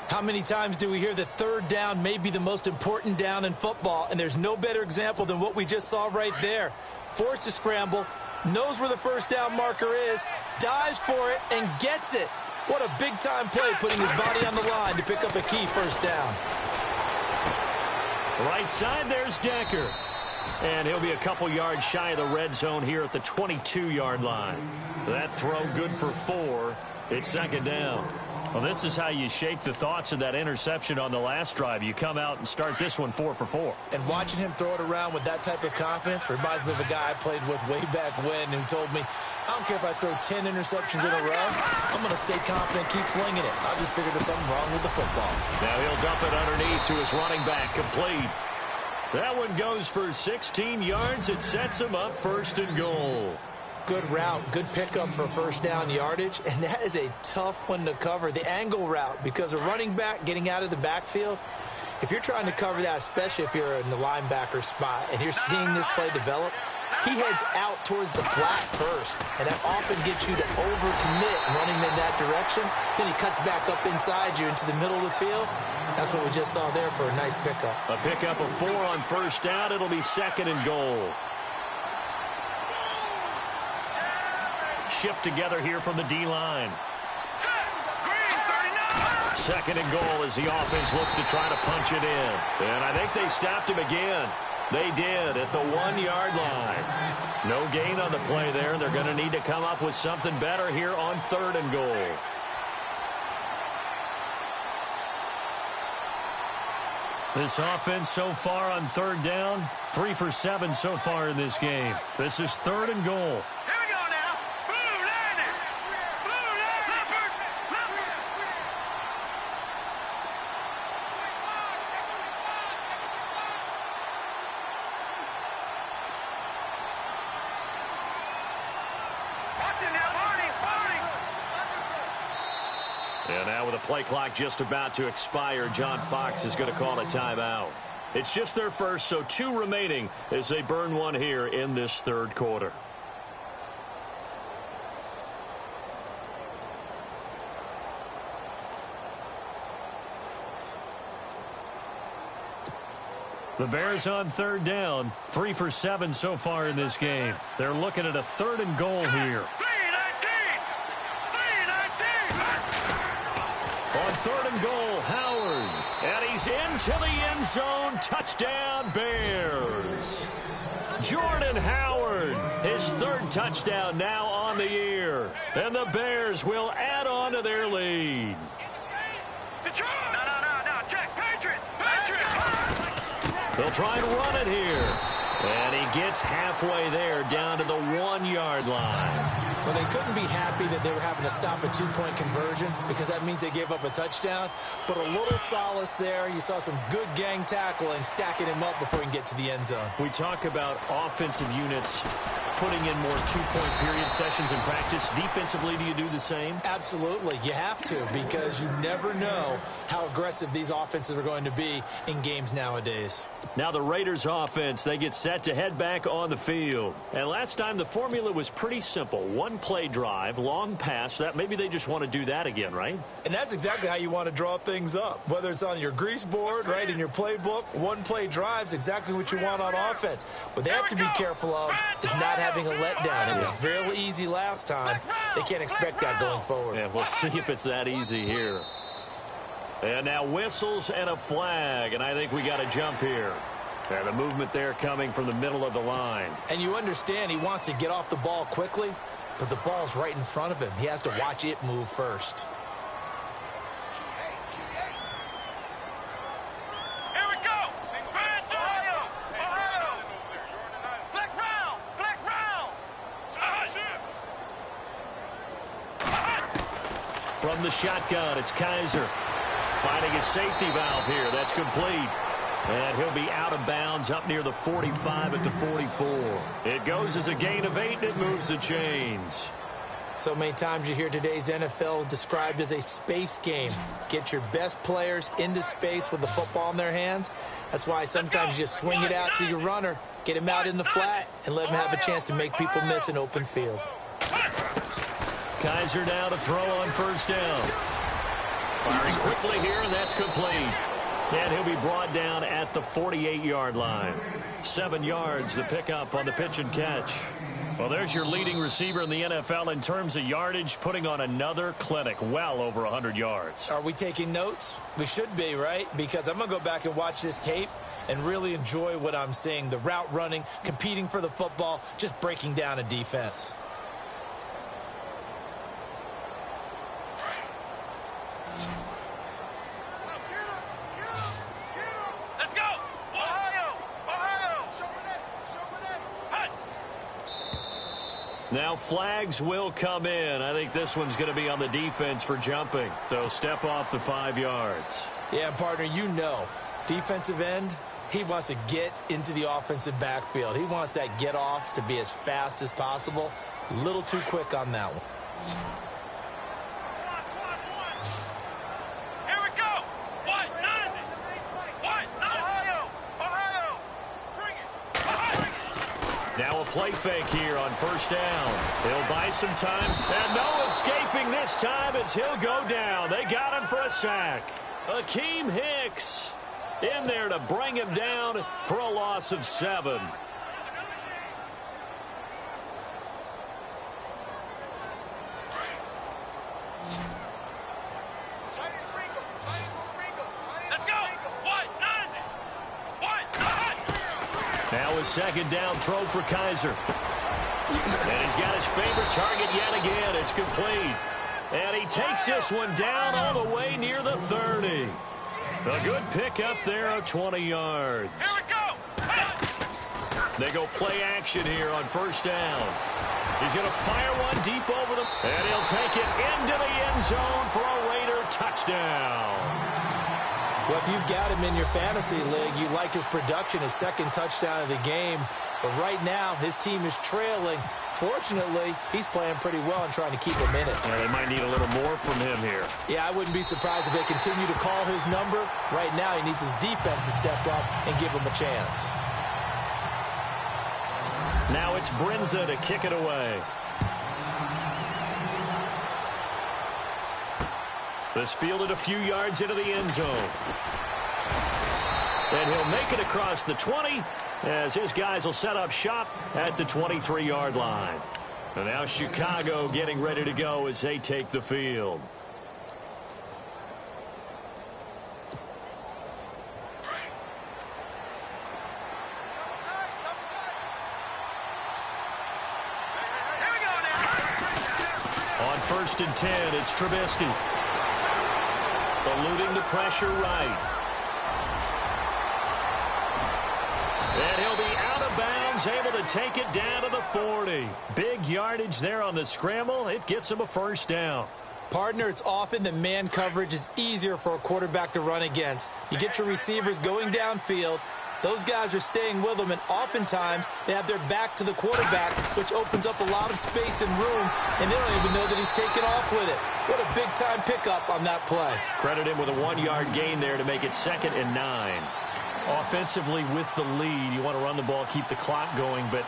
Speaker 3: How many times do we hear that third down may be the most important down in football, and there's no better example than what we just saw right there. Forced to scramble, knows where the first down marker is, dives for it, and gets it. What a big-time play, putting his body on the line to pick up a key first down.
Speaker 2: Right side, there's Decker. And he'll be a couple yards shy of the red zone here at the 22-yard line. That throw good for 4. It's second down. Well, this is how you shake the thoughts of that interception on the last drive. You come out and start this one 4 for 4.
Speaker 3: And watching him throw it around with that type of confidence reminds me of a guy I played with way back when who told me, I don't care if I throw 10 interceptions in a row. I'm going to stay confident, keep flinging it. I just figured there's something wrong with the football.
Speaker 2: Now he'll dump it underneath to his running back, complete. That one goes for 16 yards. It sets him up 1st and goal.
Speaker 3: Good route, good pickup for first down yardage, and that is a tough one to cover. The angle route, because a running back getting out of the backfield, if you're trying to cover that, especially if you're in the linebacker spot and you're seeing this play develop, he heads out towards the flat first, and that often gets you to overcommit running in that direction. Then he cuts back up inside you into the middle of the field. That's what we just saw there for a nice pickup.
Speaker 2: A pickup of 4 on first down. It'll be 2nd and goal. Shift together here from the D-line. 2nd and goal as the offense looks to try to punch it in. And I think they stopped him again. They did at the 1-yard line. No gain on the play there. They're going to need to come up with something better here on 3rd and goal. This offense so far on third down, 3 for 7 so far in this game. This is 3rd and goal.
Speaker 4: Here we go now. Blue Lightning. Blue Lightning. Watch it now, Barney.
Speaker 2: And now with the play clock just about to expire, John Fox is going to call a timeout. It's just their first, so 2 remaining as they burn one here in this 3rd quarter. The Bears on 3rd down, 3 for 7 so far in this game. They're looking at a 3rd and goal here. 3rd and goal, Howard. And he's into the end zone. Touchdown, Bears. Jordan Howard, his 3rd touchdown now on the year. And the Bears will add on to their lead.
Speaker 4: Detroit. No. Check. Patriot.
Speaker 2: They'll try and run it here. And he gets halfway there down to the 1-yard line.
Speaker 3: Well, they couldn't be happy that they were having to stop a 2-point conversion because that means they gave up a touchdown. But a little solace there. You saw some good gang tackling, stacking him up before he can get to the end zone.
Speaker 2: We talk about offensive units putting in more 2-point period sessions in practice. Defensively, do you do the same?
Speaker 3: Absolutely. You have to because you never know how aggressive these offenses are going to be in games nowadays.
Speaker 2: Now the Raiders offense, they get set to head back on the field. And last time the formula was pretty simple. 1-play drive, long pass. That maybe they just want to do that again, right?
Speaker 3: And that's exactly how you want to draw things up. Whether it's on your grease board, right, in your playbook, 1-play drive's exactly what you want on offense. What they have to be careful of is not having a letdown. It was really easy last time. They can't expect that going forward.
Speaker 2: Yeah, we'll see if it's that easy here. And now whistles and a flag, and I think we got a jump here. And the movement there coming from the middle of the line.
Speaker 3: And you understand he wants to get off the ball quickly, but the ball's right in front of him. He has to watch it move first.
Speaker 4: Here we go. Ohio. Flex round.
Speaker 2: From the shotgun, it's Kaiser. Finding a safety valve here. That's complete. And he'll be out of bounds up near the 45 at the 44. It goes as a gain of 8, and it moves the chains.
Speaker 3: So many times you hear today's NFL described as a space game. Get your best players into space with the football in their hands. That's why sometimes you just swing it out to your runner, get him out in the flat, and let him have a chance to make people miss an open field.
Speaker 2: Kaiser now to throw on 1st down. Firing quickly here, and that's complete. And he'll be brought down at the 48-yard line. 7 yards, the pickup on the pitch and catch. Well, there's your leading receiver in the NFL in terms of yardage, putting on another clinic, well over 100 yards.
Speaker 3: Are we taking notes? We should be, right? Because I'm going to go back and watch this tape and really enjoy what I'm seeing. The route running, competing for the football, just breaking down a defense.
Speaker 4: Let's go. Ohio.
Speaker 2: Now flags will come in. I think this one's going to be on the defense for jumping. They'll step off the 5 yards.
Speaker 3: Yeah, partner, you know, defensive end, he wants to get into the offensive backfield. He wants that get off to be as fast as possible. A little too quick on that one.
Speaker 4: Here we go. What? None. What? Ohio. Bring it.
Speaker 2: Now a play fake here on 1st down. He'll buy some time. And no escaping this time as he'll go down. They got him for a sack. Akeem Hicks in there to bring him down for a loss of 7.
Speaker 4: Let's go. What? None. What? None.
Speaker 2: Now a 2nd down throw for Kaiser. And he's got his favorite target yet again. It's complete. And he takes this one down all the way near the 30. A good pick up there of 20 yards.
Speaker 4: Here we go.
Speaker 2: They go play action here on first down. He's going to fire one deep over them, and he'll take it into the end zone for a Raider touchdown.
Speaker 3: Well, if you've got him in your fantasy league, you like his production, his second touchdown of the game. But right now, his team is trailing. Fortunately, he's playing pretty well and trying to keep him in it.
Speaker 2: Yeah, they might need a little more from him here.
Speaker 3: Yeah, I wouldn't be surprised if they continue to call his number. Right now, he needs his defense to step up and give him a chance.
Speaker 2: Now it's Brinza to kick it away. This fielded a few yards into the end zone. And he'll make it across the 20 as his guys will set up shop at the 23-yard line. And now Chicago getting ready to go as they take the field. On 1st and 10, it's Trubisky. Eluding the pressure right. And he'll be out of bounds, able to take it down to the 40. Big yardage there on the scramble. It gets him a first down.
Speaker 3: Partner, it's often that man coverage is easier for a quarterback to run against. You get your receivers going downfield. Those guys are staying with them, and oftentimes they have their back to the quarterback, which opens up a lot of space and room, and they don't even know that he's taken off with it. What a big-time pickup on that play.
Speaker 2: Credit him with a 1-yard gain there to make it 2nd and 9. Offensively with the lead, you want to run the ball, keep the clock going, but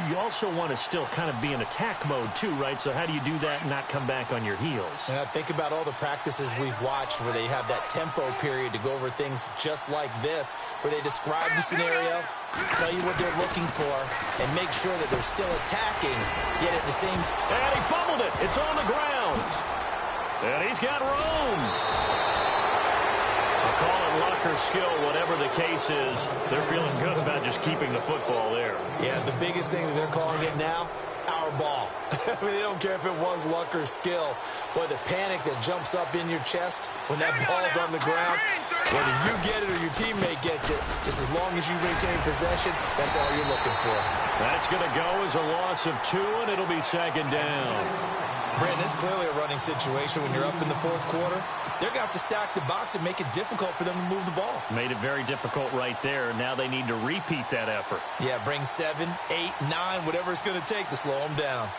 Speaker 2: you also want to still kind of be in attack mode too, right? So how do you do that and not come back on your heels?
Speaker 3: Think about all the practices we've watched where they have that tempo period to go over things just like this, where they describe the scenario, tell you what they're looking for, and make sure that they're still attacking, yet at the same...
Speaker 2: And he fumbled it. It's on the ground. And he's got room. Call it luck or skill, whatever the case is. They're feeling good about just keeping the football there.
Speaker 3: Yeah, the biggest thing that they're calling it now, our ball. I mean, they don't care if it was luck or skill. Boy, the panic that jumps up in your chest when that ball's on the ground, whether you get it or your teammate gets it, just as long as you retain possession, that's all you're looking for.
Speaker 2: That's going to go as a loss of 2, and it'll be 2nd down.
Speaker 3: Brandon, it's clearly a running situation when you're up in the 4th quarter. They're going to have to stack the box and make it difficult for them to move the ball.
Speaker 2: Made it very difficult right there. Now they need to repeat that effort.
Speaker 3: Yeah, bring 7, 8, 9, whatever it's going to take to slow them down.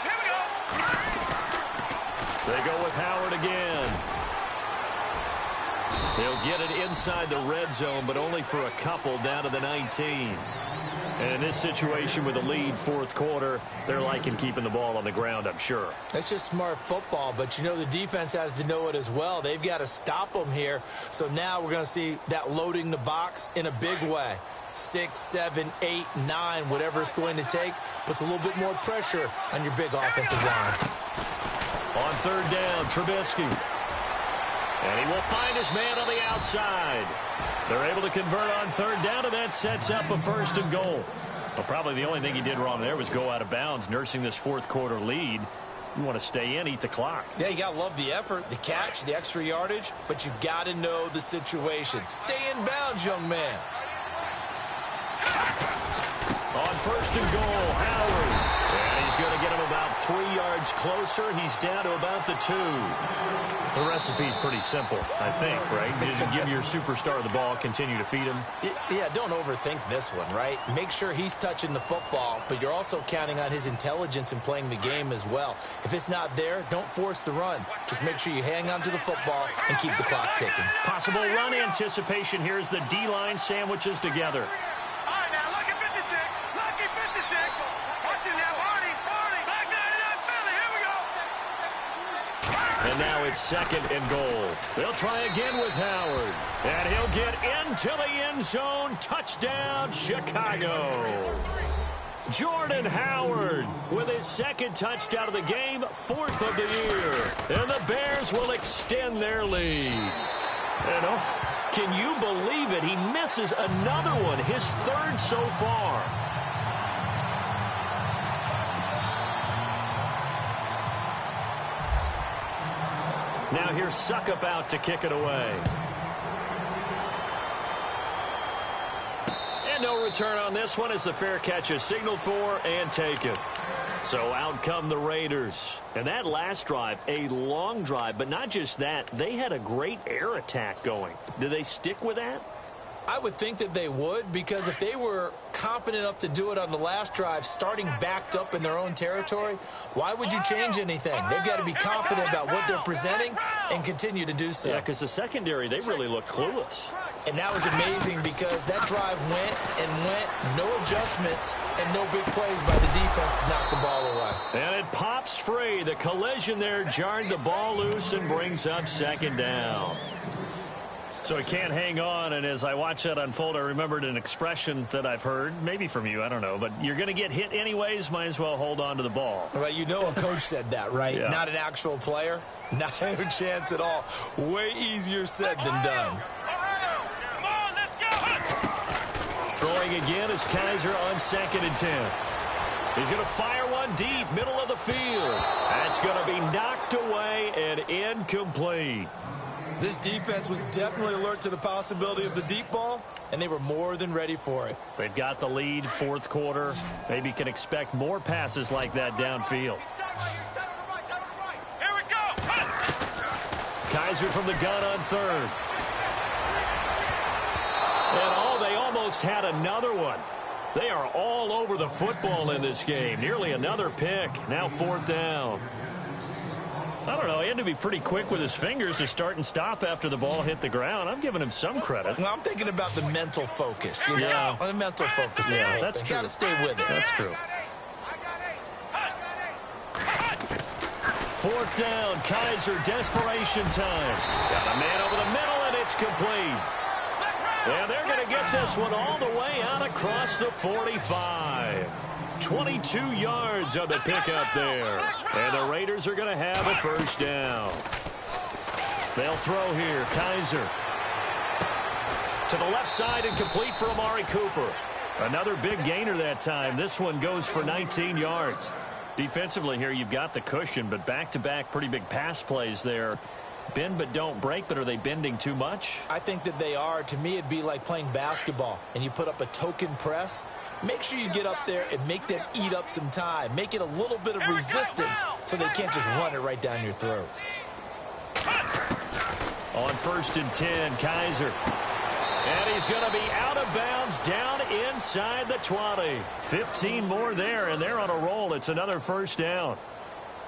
Speaker 4: Here we go.
Speaker 2: They go with Howard again. He'll get it inside the red zone, but only for a couple down to the 19. And in this situation with a lead 4th quarter, they're liking keeping the ball on the ground, I'm sure.
Speaker 3: That's just smart football, but you know the defense has to know it as well. They've got to stop them here. So now we're going to see that loading the box in a big way. 6, 7, 8, 9, whatever it's going to take, puts a little bit more pressure on your big offensive line.
Speaker 2: On 3rd down, Trubisky. And he will find his man on the outside. They're able to convert on 3rd down, and that sets up a 1st and goal. Well, probably the only thing he did wrong there was go out of bounds, nursing this 4th quarter lead. You want to stay in, eat the clock.
Speaker 3: Yeah, you got to love the effort, the catch, the extra yardage, but you got to know the situation. Stay in bounds, young man.
Speaker 2: On 1st and goal, Howard. And he's going to get him about 3 yards closer. He's down to about the 2. The recipe's pretty simple, I think, right? You just give your superstar the ball, continue to feed him.
Speaker 3: Yeah, don't overthink this one, right? Make sure he's touching the football, but you're also counting on his intelligence in playing the game as well. If it's not there, don't force the run. Just make sure you hang on to the football and keep the clock ticking.
Speaker 2: Possible run anticipation here as the D-line sandwiches together.
Speaker 4: All right, now, lucky 56. Lucky 56. Watching that, Barney. Black 99 Philly. Here we go.
Speaker 2: And now it's 2nd and goal. They'll try again with Howard. And he'll get into the end zone. Touchdown, Chicago. Jordan Howard with his 2nd touchdown of the game, 4th of the year. And the Bears will extend their lead. And can you believe it? He misses another one, his 3rd so far. Now here's Suckup out to kick it away. And no return on this one as the fair catch is signaled for and taken. So out come the Raiders. And that last drive, a long drive, but not just that. They had a great air attack going. Do they stick with that?
Speaker 3: I would think that they would, because if they were confident enough to do it on the last drive, starting backed up in their own territory, why would you change anything? They've got to be confident about what they're presenting and continue to do so.
Speaker 2: Yeah, because the secondary, they really look clueless.
Speaker 3: And that was amazing because that drive went and went, no adjustments, and no big plays by the defense to knock the ball away.
Speaker 2: And it pops free. The collision there jarred the ball loose and brings up second down. So he can't hang on, and as I watch that unfold, I remembered an expression that I've heard, maybe from you, I don't know, but you're going to get hit anyways, might as well hold on to the ball.
Speaker 3: Well, you know a coach said that, right?
Speaker 2: Yeah.
Speaker 3: Not an actual player. Not a chance at all. Way easier said than done.
Speaker 2: Throwing again is Kaiser on 2nd and 10. He's going to fire one deep, middle of the field. That's going to be knocked away and incomplete.
Speaker 3: This defense was definitely alert to the possibility of the deep ball, and they were more than ready for it.
Speaker 2: They've got the lead, 4th quarter. Maybe can expect more passes like that downfield.
Speaker 4: Here we go.
Speaker 2: Kaiser from the gun on 3rd. And they almost had another one. They are all over the football in this game. Nearly another pick. Now 4th down. I don't know. He had to be pretty quick with his fingers to start and stop after the ball hit the ground. I'm giving him some credit.
Speaker 3: Well, I'm thinking about the mental focus. You know?
Speaker 2: Yeah.
Speaker 3: The mental focus.
Speaker 2: Yeah, that's true.
Speaker 3: Got to stay with it.
Speaker 2: That's true. 4th down. Kaiser, desperation time. Got a man over the middle, and it's complete. And they're going to get this one all the way out across the 45. 22 yards on the pickup there. And the Raiders are going to have a 1st down. They'll throw here. Kaiser. To the left side and complete for Amari Cooper. Another big gainer that time. This one goes for 19 yards. Defensively here, you've got the cushion, but back-to-back pretty big pass plays there. Bend but don't break, but are they bending too much?
Speaker 3: I think that they are. To me, it'd be like playing basketball, and you put up a token press. Make sure you get up there and make them eat up some time. Make it a little bit of resistance so they can't just run it right down your throat.
Speaker 2: On 1st and 10, Kaiser. And he's going to be out of bounds down inside the 20. 15 more there, and they're on a roll. It's another 1st down.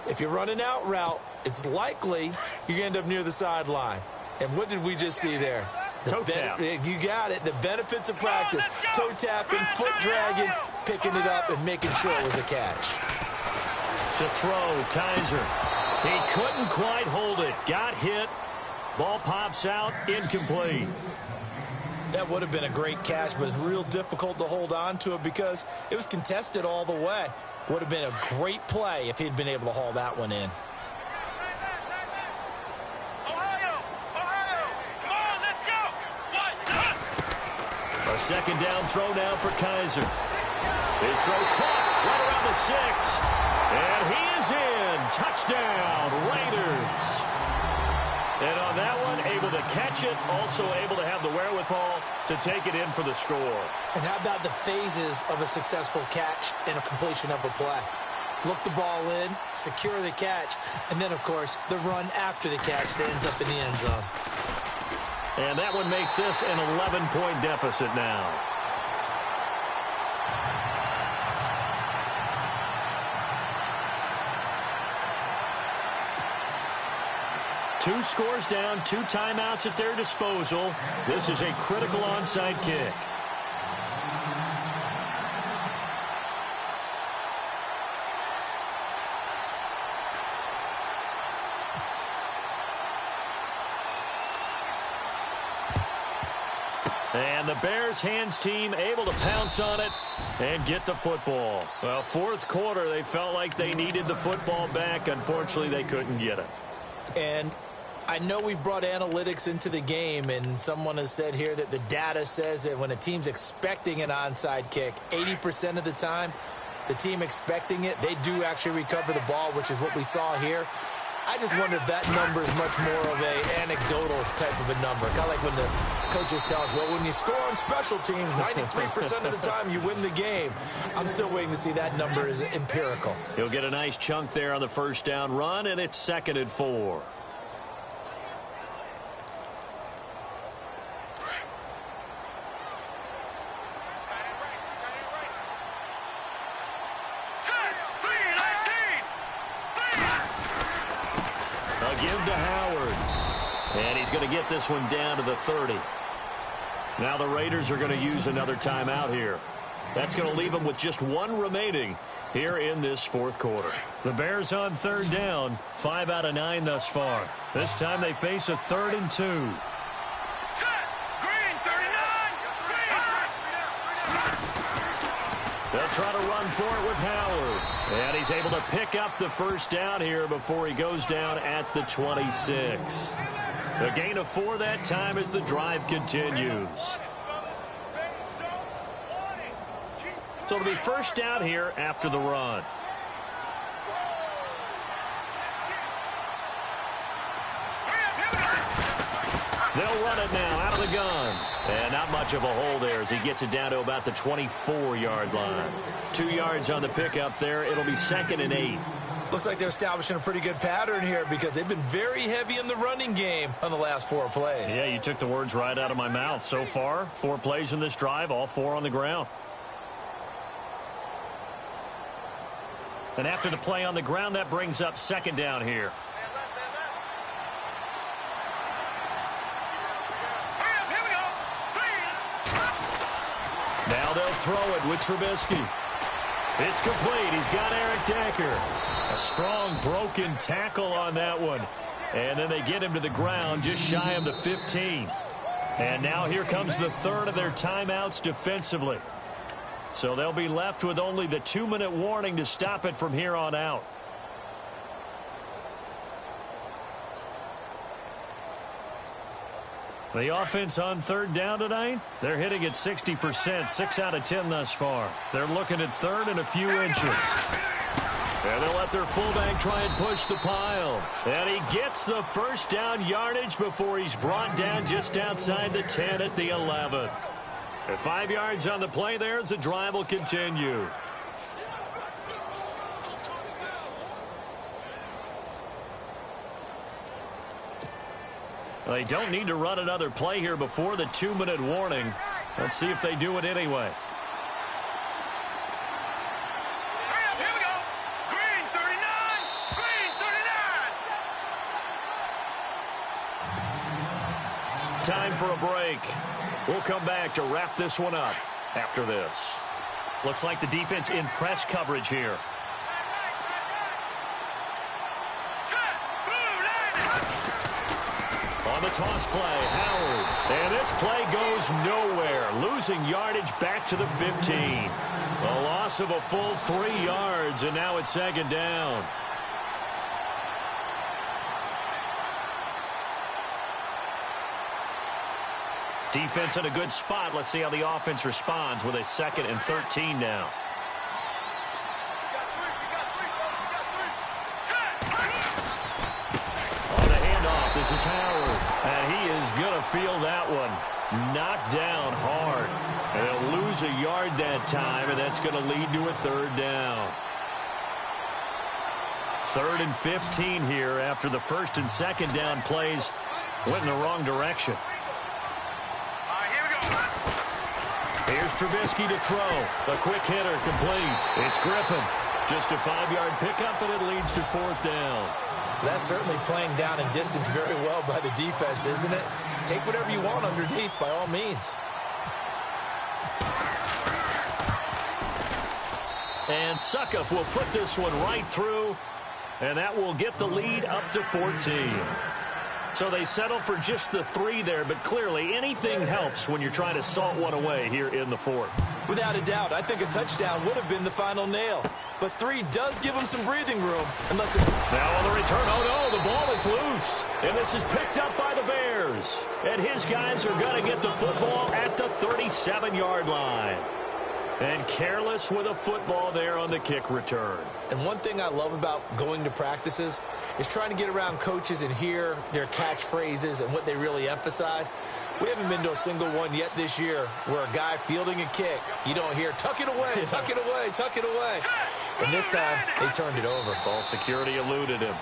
Speaker 3: If you're running out route, it's likely you're going to end up near the sideline. And what did we just see there?
Speaker 2: Toe tap.
Speaker 3: You got it. The benefits of practice. Toe tapping, foot dragging, picking it up, and making sure it was a catch.
Speaker 2: To throw, Kaiser. He couldn't quite hold it. Got hit. Ball pops out. Incomplete.
Speaker 3: That would have been a great catch, but it's real difficult to hold on to it because it was contested all the way. Would have been a great play if he'd been able to haul that one in.
Speaker 2: A 2nd down throw now for Kaiser. His throw caught right around the 6. And he is in. Touchdown, Raiders. And on that one, able to catch it, also able to have the wherewithal to take it in for the score.
Speaker 3: And how about the phases of a successful catch and a completion of a play? Look the ball in, secure the catch, and then, of course, the run after the catch that ends up in the end zone.
Speaker 2: And that one makes this an 11-point deficit now. Two scores down, 2 timeouts at their disposal. This is a critical onside kick. And the Bears hands team able to pounce on it and get the football. Well, 4th quarter, they felt like they needed the football back. Unfortunately, they couldn't get it.
Speaker 3: And I know we brought analytics into the game, and someone has said here that the data says that when a team's expecting an onside kick, 80% of the time, the team expecting it, they do actually recover the ball, which is what we saw here. I just wonder if that number is much more of an anecdotal type of a number. Kind of like when the coaches tell us, well, when you score on special teams, 93% of the time you win the game. I'm still waiting to see that number is empirical.
Speaker 2: He'll get a nice chunk there on the first down run, and it's 2nd and 4. Give to Howard. And he's going to get this one down to the 30. Now the Raiders are going to use another timeout here. That's going to leave them with just one remaining here in this fourth quarter. The Bears on 3rd down, 5 out of 9 thus far. This time they face a 3rd and 2. They'll try to run for it with Howard. And he's able to pick up the first down here before he goes down at the 26. A gain of 4 that time as the drive continues. So it'll be first down here after the run. They'll run it now out of the gun. And not much of a hole there as he gets it down to about the 24-yard line. 2 yards on the pickup there. It'll be 2nd and 8.
Speaker 3: Looks like they're establishing a pretty good pattern here because they've been very heavy in the running game on the last 4 plays.
Speaker 2: Yeah, you took the words right out of my mouth. So far, 4 plays in this drive, all 4 on the ground. And after the play on the ground, that brings up 2nd down here. Now they'll throw it with Trubisky. It's complete. He's got Eric Decker. A strong broken tackle on that one. And then they get him to the ground just shy of the 15. And now here comes the 3rd of their timeouts defensively. So they'll be left with only the 2-minute warning to stop it from here on out. The offense on 3rd down tonight, they're hitting at 60%, 6 out of 10 thus far. They're looking at 3rd and a few inches. And they'll let their fullback try and push the pile. And he gets the first down yardage before he's brought down just outside the 10 at the 11. At 5 yards on the play there as the drive will continue. They don't need to run another play here before the 2-minute warning. Let's see if they do it anyway.
Speaker 4: Here we go. Green 39. Green 39.
Speaker 2: Time for a break. We'll come back to wrap this one up after this. Looks like the defense in press coverage here. On the toss play, Howard. And this play goes nowhere. Losing yardage back to the 15. A loss of a full 3 yards, and now it's 2nd down. Defense in a good spot. Let's see how the offense responds with a 2nd and 13 now. On the handoff, this is Howard. And he is going to feel that one. Knocked down hard. And they'll lose a yard that time, and that's going to lead to a 3rd down. 3rd and 15 here after the 1st and 2nd down plays went in the wrong direction. Here's Trubisky to throw. A quick hitter complete. It's Griffin. Just a 5-yard pickup, and it leads to 4th down.
Speaker 3: That's certainly playing down in distance very well by the defense, isn't it? Take whatever you want underneath by all means.
Speaker 2: And Succop will put this one right through, and that will get the lead up to 14. So they settle for just the 3 there, but clearly anything helps when you're trying to salt one away here in the 4th.
Speaker 3: Without a doubt, I think a touchdown would have been the final nail. But 3 does give them some breathing room. And lets it...
Speaker 2: Now on the return, oh no, the ball is loose. And this is picked up by the Bears. And his guys are going to get the football at the 37-yard line. And careless with a football there on the kick return.
Speaker 3: And one thing I love about going to practices is trying to get around coaches and hear their catchphrases and what they really emphasize. We haven't been to a single one yet this year where a guy fielding a kick, you don't hear, tuck it away, tuck it away, tuck it away. And this time, they turned it over.
Speaker 2: Ball security eluded him.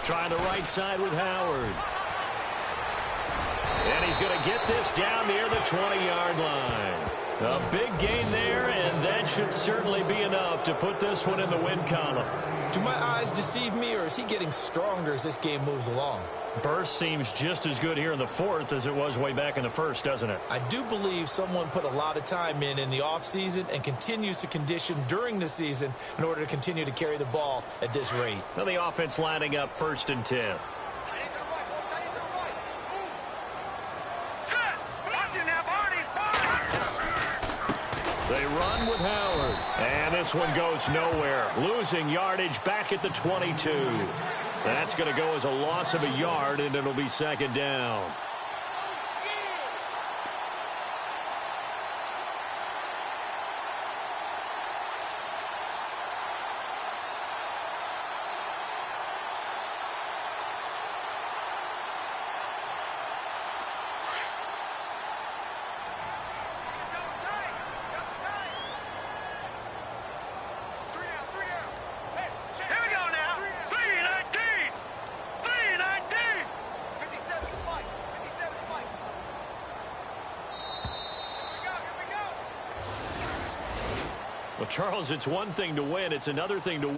Speaker 2: Trying the right side with Howard. And he's going to get this down near the 20-yard line. A big gain there, and that should certainly be enough to put this one in the win column.
Speaker 3: Do my eyes deceive me, or is he getting stronger as this game moves along?
Speaker 2: Burst seems just as good here in the fourth as it was way back in the first, doesn't it?
Speaker 3: I do believe someone put a lot of time in the offseason and continues to condition during the season in order to continue to carry the ball at this rate.
Speaker 2: So the offense lining up 1st and 10. They run with Howard. And this one goes nowhere. Losing yardage back at the 22. That's going to go as a loss of a yard, and it'll be 2nd down. Well, Charles, it's one thing to win. It's another thing to